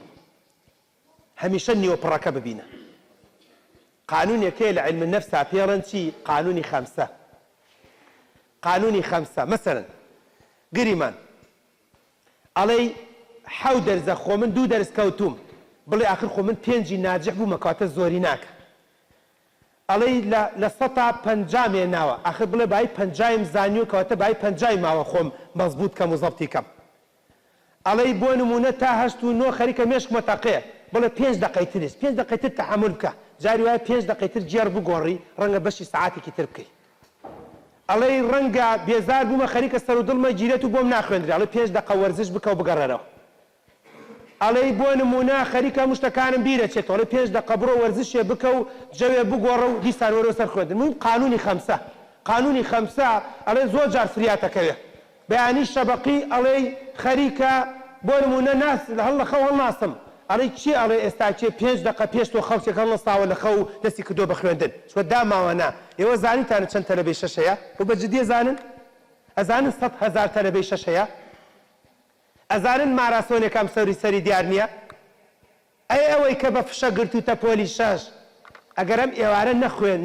هەمیشە نیوەپڕەکە ببینە قانونێکەیە لە علم النەفسا پێڵەن چی قانونی خەمسە قانونی خەمسە مەسەرەن گریمان ئەڵێ 7 دەرزە خۆ من 2 دەرز کەوتوم بڵێ ئاخر خۆ من 5 ناجح بوومە کاتە زۆری ناکە ئەڵێ لە 150 هێناوە ئاخر بڵێ بای 50 زانیوە کەواتە بای 50 ماوە خۆم مەزبوط کەم و زەبتی کەم ئەڵێ بۆ نمونە تا 89 خەریکە مێشکمە تەقەیە بڵێ 5 دقەی تریش 5 دقەی تر تەحمل بکە جاری وایە 5 دقەی تر جێر بگۆڕی ڕەنگە بەشی سەعاتێکی تر بکەی ئەڵێ ڕەنگە بێزار بوومە خەریکە سەر و دڵمە گیرێت و بۆم ناخوێنرێ ئەڵێ 5 دقە وەرزش بکە و بگەڕێرەوە ئەڵێ بۆ نمونە خەریکە مشتەکانم بیرەچێت ئەڵێ 5 دقە بڕۆ وەرزشێ بکە و جەوێ بگۆڕە و دیسان وەرەوە سەر خوێندن من قانونی خەمسە قانونی خەمسە ئەڵێ زۆر جار فریاتەکەوێ بەیانی شەبەقی ئەڵێ خەریکە بۆ نمونە ناس هەڵ لە خەو هەڵناسم ئەڵێ چی ئەڵێ ئێستا چێ 5 دقە پێش تۆ خەڵکێک هەڵەستاوە لە خەو دەستی کردۆ بە خوێندن چوە داماوەنا ئێوە زانیتانە چەند تەلەبەی شەش هەیە بۆ بەجددی زانن ئەزانن 100,000 تەلەبەی شەش هەیە ئەزانن ماراسۆنێکم سەری دیار نییە ئەوەی کە بە فشە گرتوتە پۆلی شەش ئەگەر ئەم ئێوارە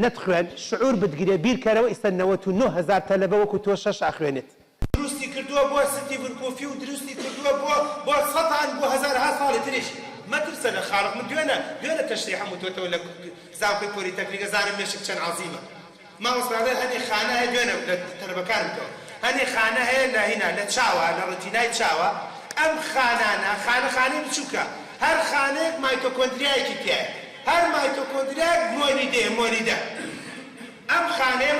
نەتخوێن شعور بتگرێ بیرکەرەوە ئیستا 99,000 تەلەبە وەکو تۆ شەش ئاخوێنێت دروستی کردووە بۆ ستیڤن کۆفی و دروستی کردووە بۆ سەدان بۆ هەزارها ساڵی تریش مەترسە لە خاڵق من دوێنە تەشری هەموو تۆتەوە لە زانکۆی پۆلیتەکنیکە زانم مێشک چەند عەزیمە مامۆستاڵێ هەنێ خانە هەیە دوێنە لە تەلەبەکانمتەوە هەنێ خانە هەیە لە هینا لە چاوە لە ڕەتینای چاوە ئەم خانانە خانەی بچووکە هەر خانەیەک مایتۆکۆندریایەکی تایە هەر مایتۆکۆندریایەک مۆریدە ئەم خانەیە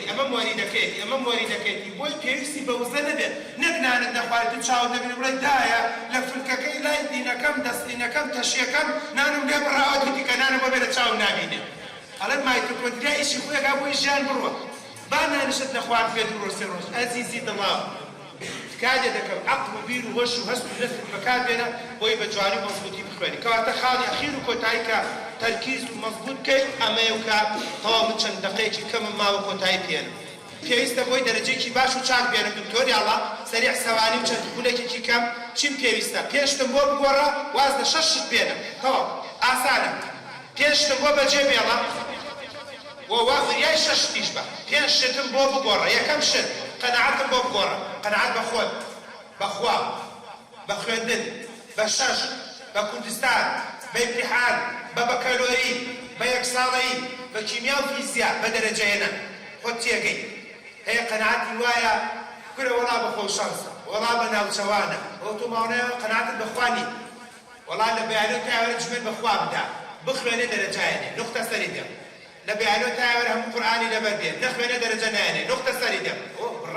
ئەمە مۆریدەکەیەتی بۆی پێویستی بە وزە نەبێت نەکنانت نەخوارد و چاو دەبێت بڵێ دایە لە فلکەکەی لای دینەکەم دەستینەکەم تەشیەکەم نانم لێ بڕاوە دیکە نانم بەبێ لە چاو نابینێ ئەڵێن مایتۆکۆندریا ئیشی خۆیەکا بۆی ژیان بڕوە با نانشت نەخوارد بێت و ڕۆسێ ڕۆژ ئەزیزی دڵاو کاتێ دەکەم عەقڵ و بیر و هۆش و هەست و دەست بەکار بێنە بۆی بە جوانی و مەزبوطی بخوێنی کەواتە خاڵی ئەخیر و کۆتایی کە تەرکیز و مەزبوط کەی ئەمەیە و کە تەواو من چەند دەقەیەکی کەمم ماوە کۆتایی پێێنم پێویستە بۆی دەرەجەیەکی باش و چاک بێنم دکتۆری ئاڵا سەریع سەوانی و چەند خولێکێکی کەم چیم پێویستە پێشتم بۆ بگۆڕە واز لە 6 شت بێنم تەواو ئاسانە پێشتم بۆ بەجێ بێڵە وەریای 6 شتیش بە 5 شتم بۆ بگۆڕە یەکەم شت قەنەعەتم بۆ بگۆڕە قەنەعەت بە خۆت بە خوا بە خوێندن بە شەش بە کوردستان بە ئیمتیحان بە بەکەلۆری بە یەکساڵەیی بە کیمیا و فیزیا بە دەرەجەیەنە خۆت تێگەی هەیە قەنەعەتی وایە کورە وەڵا بە خۆشانسە وەڵا بە ناوچەوانە ئەو تۆ ماوەنەیە قەنەعەتت بە خوا نی وەڵا لە بەیانۆ تایوەرە جمێت بە خوا بدا بخوێنێ دەرەجایەنێ نقطە سەری دێ لە بەیانۆ تایوەرە هەموو قورئانی لەبەر بێ نەخوێنێ دەرەجە نایەنێ نقطە سەری دێ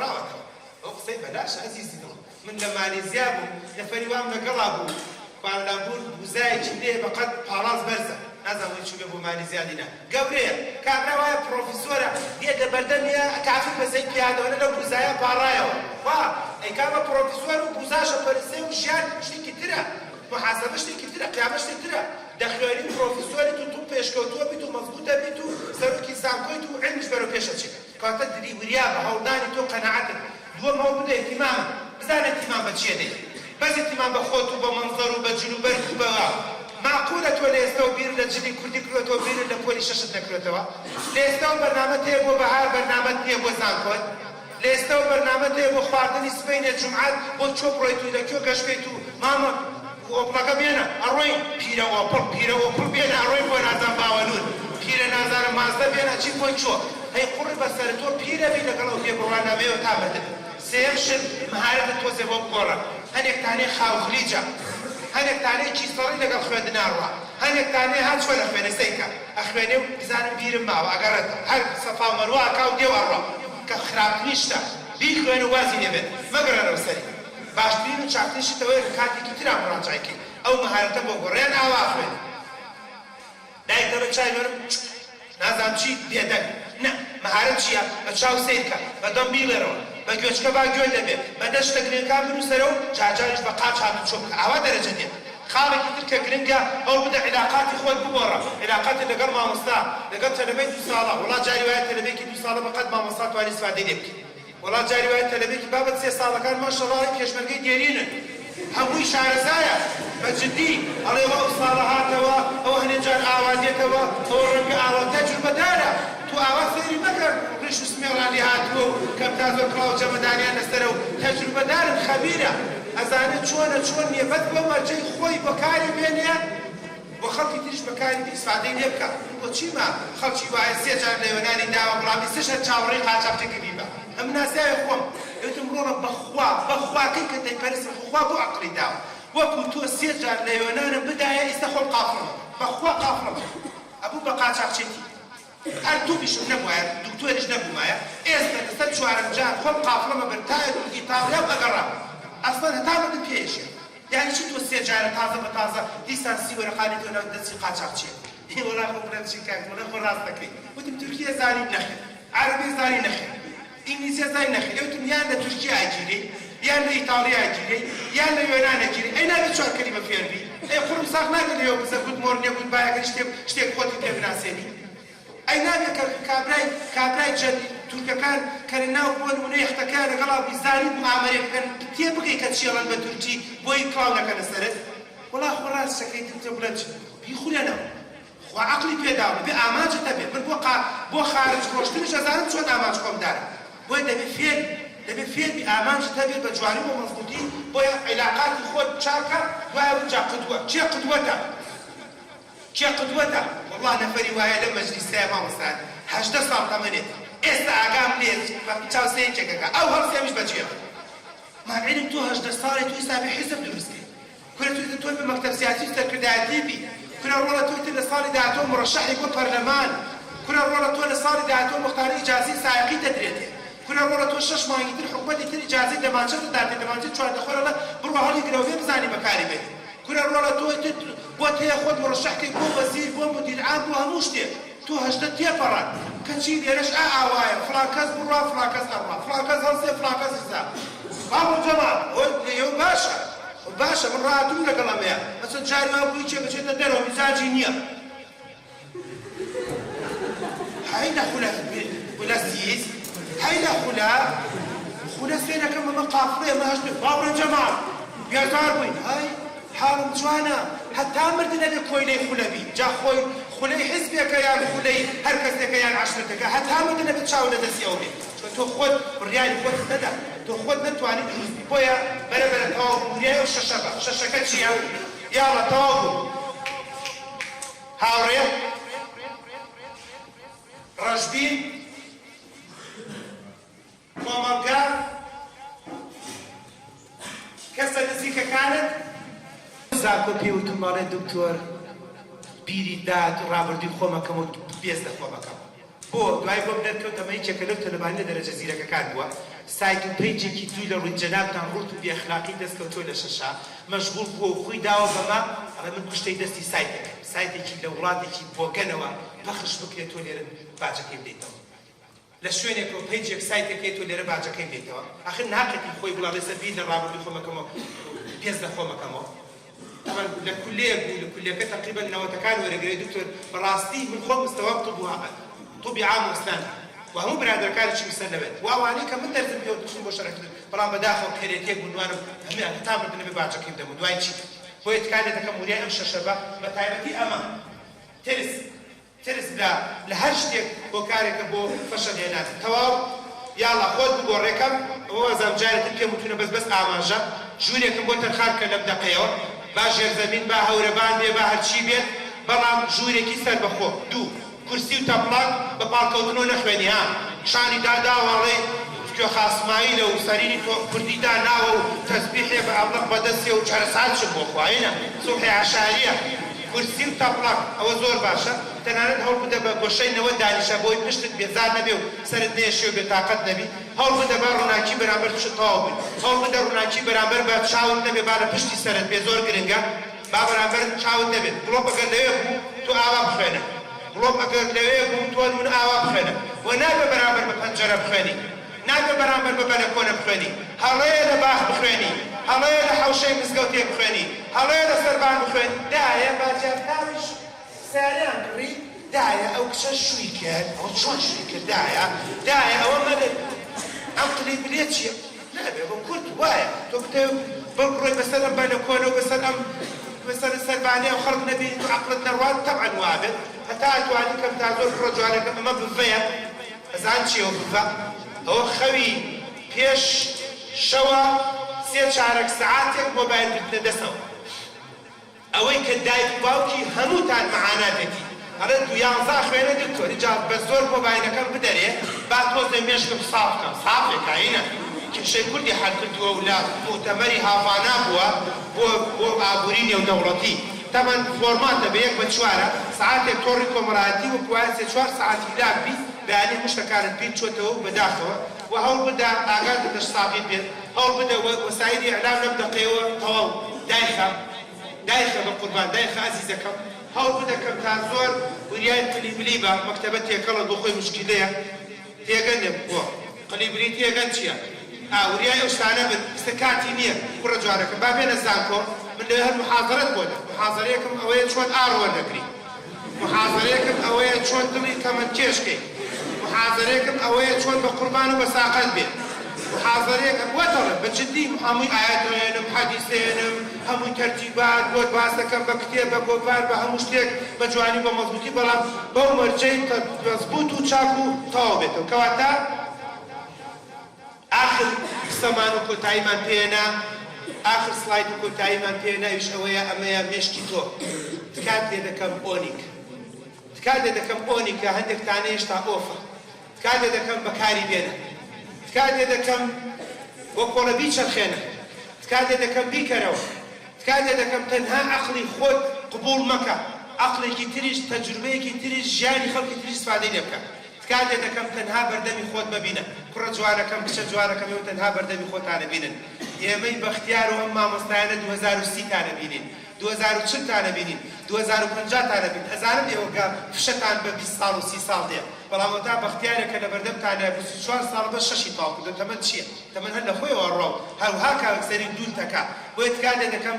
بڕاوەتەوە ئەو قسەی بەلاشە ئەزیزی دڵ من لە مالیزیا بوو نەفەری وام لەگەڵا بوو کوالالامپور بوزایەکی لێ بەقەد پاڵاز بەرزە نازانم چوو بێ بۆ مالیزیا دینە گەورەیە کابرا وایە پرۆفیسۆرە دێ لە بەردەمیە کافر بەسەی پیادەوەنە لەو بوزایە پاڕایەوە وا ئەی کامە پرۆفیسۆر و بوزاشە پەرسێ و ژیان شتێکی ترە محاسبە شتێکی ترە قیامە شتێکی ترە دەخوێنی پرۆفیسۆری تو پێشکەوتووە بیت و مەزبوطە بیت و سەرۆکی زانکۆیت و علمیش بەرەو پێشە چێت کاتە دلی وریا بە هەوڵدانی تۆ قەنەعەتت دووەم هەوڵ بدە ئیتیمامە بزانە ئیتیمام بە چیە دەی بەس ئیتیمام بە خۆت و بە مەنزەر و بە جل و بەرگ و بەوا معقولە تۆ لە ئێستا و بیر لە جلی کوردی کردوێتەوە بیر لە پۆلی شەشت نەکرێتەوە لە ئێستا و بەرنامەت هەیە بۆ بەهار بەرنامەت نییە بۆ زانکۆت لە ئێستا و بەرنامەت هەیە بۆ خواردنی سبەینە جومعات بۆ چۆپڕۆیت و لە کێو گەشتێت و مامە ئۆپڵەکە بێنە ئەڕۆین پیرەوە بێنە ئەڕۆین بۆ نازان باوەلود پیرە نازانە مازدە بێنە چی بۆی چۆ هەی قوڕی بەسەر تۆ پیرە بی لەگەڵەوە پێبڕوانامەوە تا بەدن سێم شت مهارەتە تۆزێ بۆ بگۆڕە هەنێک تانێ خاوخلیجە هەنێک تانەیەکی سەڕی لەگەڵ خوێندن ئاڕوا هەنێک تانێ هەر چۆ لە خوێنە سەیکە ئەخوێنێ و بزانم بیرم ماوە ئەگەڕێتە هەر سەفا و مەروە ئەکا و دێو ئەڕوا کە خراپنیشتە بیخوێن و وازی نێبێت مەگەڕێنەوە سەری باشترین و چاکترینشی تەوەیە لە کاتێکی ترا مڕاجعەکەی ئەو مەهارەتە بۆ گۆڕیان ئاوا خوێن دایک دەبە چای بەرم نازانم چی بێدەنگ نە مەهارەت چییە بە چاو سیرکە بە دەم بیڵێرەوە بە گوێچکە با گوێ دەبێت بە دەشتە گرنگەکان بنووسەرەوە جاجاریش بە قاچ هاتوو چۆ بکە ئاوا دەرەجە دێت خاڵێکی تر کە گرنگە ئەو بدە علاقاتی خۆت بگۆڕە علاقاتی لەگەڵ مامۆستا لەگەڵ تەلەبەی 2 ساڵە وڵا جاری وایە تەلەبەیەکی 2 ساڵە بەقەد مامۆستا توانی استفادەی لێ بکەیت وڵا جاری وایە تەلەبەیەکی بابەت 3 ساڵەکان ماشەڵڵا پێشمەرگەی دێرینن هەمووی شارەزایە بەجددی ئەڵێ ئەو ساڵە هاتەوە ئەو هەنێجار ئاوازێتەوە ئەو ڕەنگە ئاوا تەجروبەدارە تو ئاوا فێری مەکەن ڕیش و سمێڵانی هاتووە و کەم تازۆ کڵاو جەمەدانیان لەسەرە و تەجروبەدارن خەبیرە ئەزانێت چۆن نییە بەد بۆ مەرجەی خۆی بەکاری بێنێ بۆ خەڵکی تریش بەکاری ئیسفادەی لێ بکە بۆ چیمە خەڵکی وایە 3 جار لە وێنانی داوە بڵامی سشە چاوەڕێی قاچاقچێکی بیبە ئەم ناسیایە خۆم ئێتم ڕۆڵە بەخواکەی کە دەیپەرستم خوا بۆ عەقڵی داوە وەکو تۆ 3 جار لە وێنانم بدایە ئێستا خۆم قافڵم بەخوا قافڵم ئەبوو بە قاچاقچێکی هەر دووبیشم نەبوایە دکتۆریش نەبوومایە ئێستا لەسەر 4م جار خۆم قافڵمە بەر تایە دوگی تاڵیا بەگەڕام ئەسڵەن هەتا من پێشێ یعنی چی تۆ 3 جارە تازە بە تازە دیسان سیوەرەقانی تۆ ناو دەستی قاچاقچێ وەڵا خۆ بڵێم چی کاک وەڵا خۆ ڕاست دەکەی وتم تورکیە زانی نەخێ عەرەبی زانی نەخێ ئینگلیزی زانی نەخێ ئەوتم یان لە تورکیا ئایگیری یان لە ئیتاڵیا ئایگیری یان لە یۆنان ئایگیری ئەی نابێت 4 کەلیمە فێر بی ئەی قوڕم ساغ ناگەن لێەوە بزە گوت مۆڕنیە گوت باەگەر شتێک خۆتی پێ بناسێنی ئەی نابێت کە کابرای جەد تورکەکان کە ناو بۆ نمونەی یەختەکان لەگەڵا بیزاری معامەرێ بکەن تێ بگەی کە چێڵەن بە تورکی بۆی کڵاو نەکەنە سەرت وەڵا خۆ ڕاستەکەی تر تۆ بڵێت بیخولێنەوە خۆ عەقڵی پێداوە بێ ئاماجت هەبێت من بۆ خارج ڕۆشتنش ئەزانم چۆن ئاماج خۆم دارم بۆی دەبێت فێری ئاماجت هەبێت بە جوانی بۆ مەزبوطی بۆیە عیلاقاتی خۆت چاکە دوایە بجا قدوە چێ قدوەتە والله نەفەری وایە لە مەجلیسەیە مامۆستان 18 ساڵ تەمەنێت ئێستا ئاگام لێ چاوسەیەکێکەکە ئەو هەڵسێمیش بەجێ ماعلم تۆ 18 ساڵی توی حسابی حیزب دروستکەی کورە تۆ بە مەکتەب سیاسی سەرکردایەتی بی کورە ڕۆڵە تۆ لە ساڵی داهاتۆ مڕەشەحی بۆ پەرلەمان کورە ڕۆڵە تۆ لە ساڵی داهاتۆ مختاری ئیجازی سایقی دەدرێتێ کورە ڕۆڵە تۆ 6 مانگی تر حکومەتی تر ئیجازەی دەمانچەت دەداتێت دەمانچێت چواردەخۆرەڵە بڕوە هەڵی گرەوێ بزانی بەکاری بێت کورە ڕۆڵە تۆ بۆ تەیە خۆت مڕەشەحکەی بۆ وەزیر بۆ مدیر عام بۆ هەموو شتێک تۆ 18 تێپەڕات کەچی لێرەش ئاوایە فڵان کەس بڕوا فڵان کەس ئەڕوا فڵان کەس هەڵسێ فڵان کەس هێزا بابۆ جەمال ئێوە باشە من ڕاهاتووم لەگەڵەمەیە مەسەڵەن جاری وا بووی چێ بچێتە دەرەوە میزاجی نییە هەی نەخولە سیز هەی نەخولە خولە سێنەکەم ئەمە قافڵێ ئەمە هەشت باوڕێ جەمال بیازار بووین هەی حاڵم جوانە هەتا مردنە بێ کۆیلەی خولە بی جا خۆی خولەی حیزبێکە یان خولەی هەر کەسێکە یان عەشرەتەکە هەتا مردنە بێ چاو لە دەستی ئەو بێ تۆ خۆت بڕیاری خۆت نەدا تۆ خۆت نەتوانیت دروست بی بۆیە بەرەبەرە تەواو بوونیە و شەشەکە چییە یاڵە تەواو بوو هاوڕێ ڕەشبین کۆمەڵگە کەسە نزیکەکانت زاکۆ پێوتم ماڵێ دکتۆر بیری داد و ڕابردوی خۆمەکەم و بێز لە خۆمەکەم بۆ دوای بۆ بنەرکەوتەمە هیچێکە لەو تەلەبانی لە دەرەجە زیرەکەکان بووە سایت و پەیجێکی توی لە ڕووی جەنابتان ڕوت و بێئەخلاقی دەستکەوتۆ لە شەشا مەشغوڵ بووە و خۆی داوە بەمە ئەڵێ من کوشتەی دەستی سایتێکی لە وڵاتێکی بۆگەنەوە پەخش بکرێت تۆ لێرە باجەکەی بدەیتەوە لە شوێنێکەوە پەیجێک سایتێکەکەی تۆ لێرە باجەکەی بدەیتەوە ئاخر ناقەتی خۆی بڵاڵێ سەر بیر لە ڕابردوی خۆمەکەمەوە پێز لە خۆمەکەمەوە طبعا لكلية كلية تقريبا نواتكان ورجال دكتور براستي من خم مستوى طبي عام واسنان وهم برادر كان شيء مسلمات وأواني كم درس بيو تشوف بشرة برام بداخل كريتيك ونوانم هم أكتام بدنا بباجة كيف دم ودواين شيء هو يتكلم تكمليا أمشى شباب بتعبتي أمان ترس لهرشتك بوكارك بو فشل ينات تواب يلا خود بوريكم هو زوجات تلك متونا بس أمانجا جوريكم بوتر خارك لم دقيقة باجر زمین با هەورەبان بێ با هەرچی بێت بەڵام ژوورێکی سەر بەخۆ دوو کورسی و تەپڵات بە پاڵکەوتنەوە نەخوێنی ها شانی داداوەڵێ کوێ خاسمایی لە و سەرینی تۆ کوردیدا ناوە و تەسبیحێ بە ئەبڵق بەدەستێ و چارە ساعت چ بۆ خوایینە سوبحی عەشاریە کورسی و تەپڵات ئەوە زۆر باشە تەنانەت هەوڵ بدە بە گۆشەینەوە دانیشە بۆی پشتت بێزار نەبێ و سەرت نێشێ و بێتاقەت نەبی هەوڵ بدە بە ڕووناکی بەرامبەر چ تەواو بن هەوڵ بدە ڕووناکی بەرامبەر بە چاوت نەبێ با لە پشتی سەرت بێ زۆر گرنگە با بەرامبەر چاوت نەبێت بڵۆپ ئەگەر لەوێ بوو تۆ ئاوا بخوێنە بڵۆپ ئەگەر لەوێ بوو تۆ من ئاوا بخوێنە و نابێ بەرامبەر بە پەنجەرە بخوێنی نابێ بەرامبەر بە بەلەکۆنە بخوێنی هەڵەیە لە باخ بخوێنی هەڵەیە لە حەوشەی مزگەوتێ بخوێنی هەڵەیە لە سەربان بخوێنی دایە باجارتاویش ساریان کڕی دایە ئەو کچە شووی کرد ئەو چۆن شووی کرد دایە ئەوە مەدە ئەم قلیبلێ چییە نابێ بۆ کورد وایە تۆ بتێ بڕۆی بەسەر ئەم بەلەکۆنە و بەسەر ئەم بەسەر سەربانەیە و خەڵک نەبینیت و عەقڵت نەڕوات تەبعا وابێت هەتا ئەتوانی کەم تا زۆر پڕە جوانەکەم ئەمە بڤەیە ئەزان چیەوە بڤە ئەوە خەوی پێش شەوە 3-4 سەعاتێک مۆبایل بتنە دەسەوە ئەوەی کە دایک باوکی هەمووتان مەعاناتێتی هەڵێ 12 خوێنە دکتۆری جا بە زۆر مۆبایلەکەم بدەرێ با تۆزێ مێشکم ساف بکەم سافێکە هینە کێشەی کوردی حەل کردووە و لە مؤتەمەری هاڤانا بووە بۆ ئابووری نێودەوڵەتی تەمەن فۆرمات دەبێ 1 بە 4 سەعاتێک تۆڕی کۆمەڵایەتی و وایە 3-4 سەعاتی لابی بەیانی هەموو بیر چۆتەوە بەداخەوە و هەوڵ بدە ئاگات بدەش ساغیت بێت هەوڵ بدە وەسایلی ئیعلام لەم دەقەیەوە تەواو دایخە بە قوربان دایخە عەزیزەکەم هەوڵ بدە کەم تا زۆر وریای قلیبلی بە مەکتەبە تێکەڵە بۆ خۆی مشکیلەیە تێگەن بۆ قلیبلی تێگەن چییە؟ وریای ئەو شتانە بن کاتی نییە کوڕە جوانەکەم با بێنە زانکۆ من لەوێ هەر محاضرەت بۆ دەم محاضرەیەکم ئەوەیە چۆن ئار وەردەگری محاضرەیەکم ئەوەیە چۆن دڵی کەمەندکێشکەی محاضرەیەکم ئەوەیە چۆن بە قوربان و بە ساقەت بێت محاضرەیەکم وەتەڵێ بە جددی هەمووی ئاەتێنم حەدیثێنم هەمووی تەرتیبات بۆت باس دەکەم بە کتێب بە گۆڤار بە هەموو شتێک بە جوانی بە مەزبوطی بەڵام بەو مەرجەی مەزبوط و چاک و تەواو بێتەوە کەواتە آخر قسەمان و کۆتاییمان پێێنا آخر سلاید و کۆتاییمان پێێناویش ئەوەیە ئەمەیە مێشکی تۆ تکات لێ دەکەم ئۆنیک تکات لێ دەکەم ئۆنیک کە هەندێکتانە هێشتا ئۆفە تکات لێ دەکەم بەکاری بێنە تکات لێ دەکەم بۆ کۆڵە بیچەرخێنە تکات لێ دەکەم بیکەرەوە تکات لێ دەکەم تەنها عەقڵی خۆت قبوڵ مەکە عەقڵێکی تریش تەجروبەیەکی تریش ژیانی خەڵکی تریش استفادەی لێ بکە تکات لێ دەکەم تەنها بەردەمی خۆت ببینە کوڕە جوانەکەم کچە جوانەکەم ئێوە تەنها بەردەمی خۆتانە بینن ئێمەی بەختیار و ئەم مامۆستایانە 2030 تانە بینین 2040 تانە بینین 2050 تانە بین ئەزانم ئێوە فشەتان بە 20 ساڵ و 30 ساڵ دێ بەڵام ئەوتا بەختیارێکە لە بەردەمتانە 24 ساڵ بە 6 تاڵ کردن تەمەن چییە؟ تەمەن هەر لە خۆیەوە ڕۆ هەروها کاوێک سەری دوون تەکا بۆیە تکات لێ دەکەم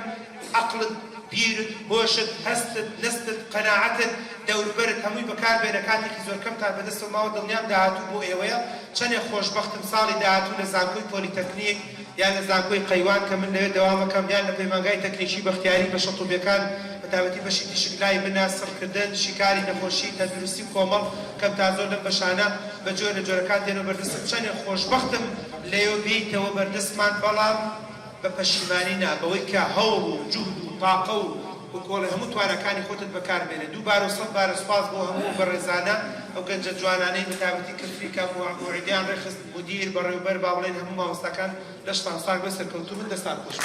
عەقڵت بیرت هۆشت هەستت نستت قەناعەتت دەوروبەرت هەمووی بەکاربێنە کاتێکی زۆر کەمتان بەدەستەوە ماوە دڵنیام داهاتوو بۆ ئێوەیە چەندێک خۆشبەختم ساڵی داهاتوو لە زانکۆی پۆلیتەکنیک یان لە زانکۆی قەیوان کە من لەوێ دەوامەکەم یان لە پەیمانگای تەکنیکی بەختیاری بە شەتوبیەکان بەتابەتی بەشی تیشکلای منە سڕکردن شیکاری نەخۆشی تەندروستی کۆمەڵ کەم تا زۆر لەم بەشانە بە جۆرە لە جۆرەکان دێنەوە بەردەستم چەندێک خۆشبەختم لەوێ بێیتەوە بەردەستمان بەڵام بە پەشیمانی نا بەوەی کە هەوڵ و جوهد و تاقە و کۆڵی هەموو توانەکانی خۆتت بەکاربێنێ 2 و 100 بارە سوپاس بۆ هەموو بەڕێزانە ئەو گەنجە جوانانەی بەتابەتی کەفریکە موعیدیان ڕێخست مدیر بەڕێوەبەر با بڵێن هەموو مامۆستاکان لە شتان ساک بە سەرکەوتوو من دەستان خۆش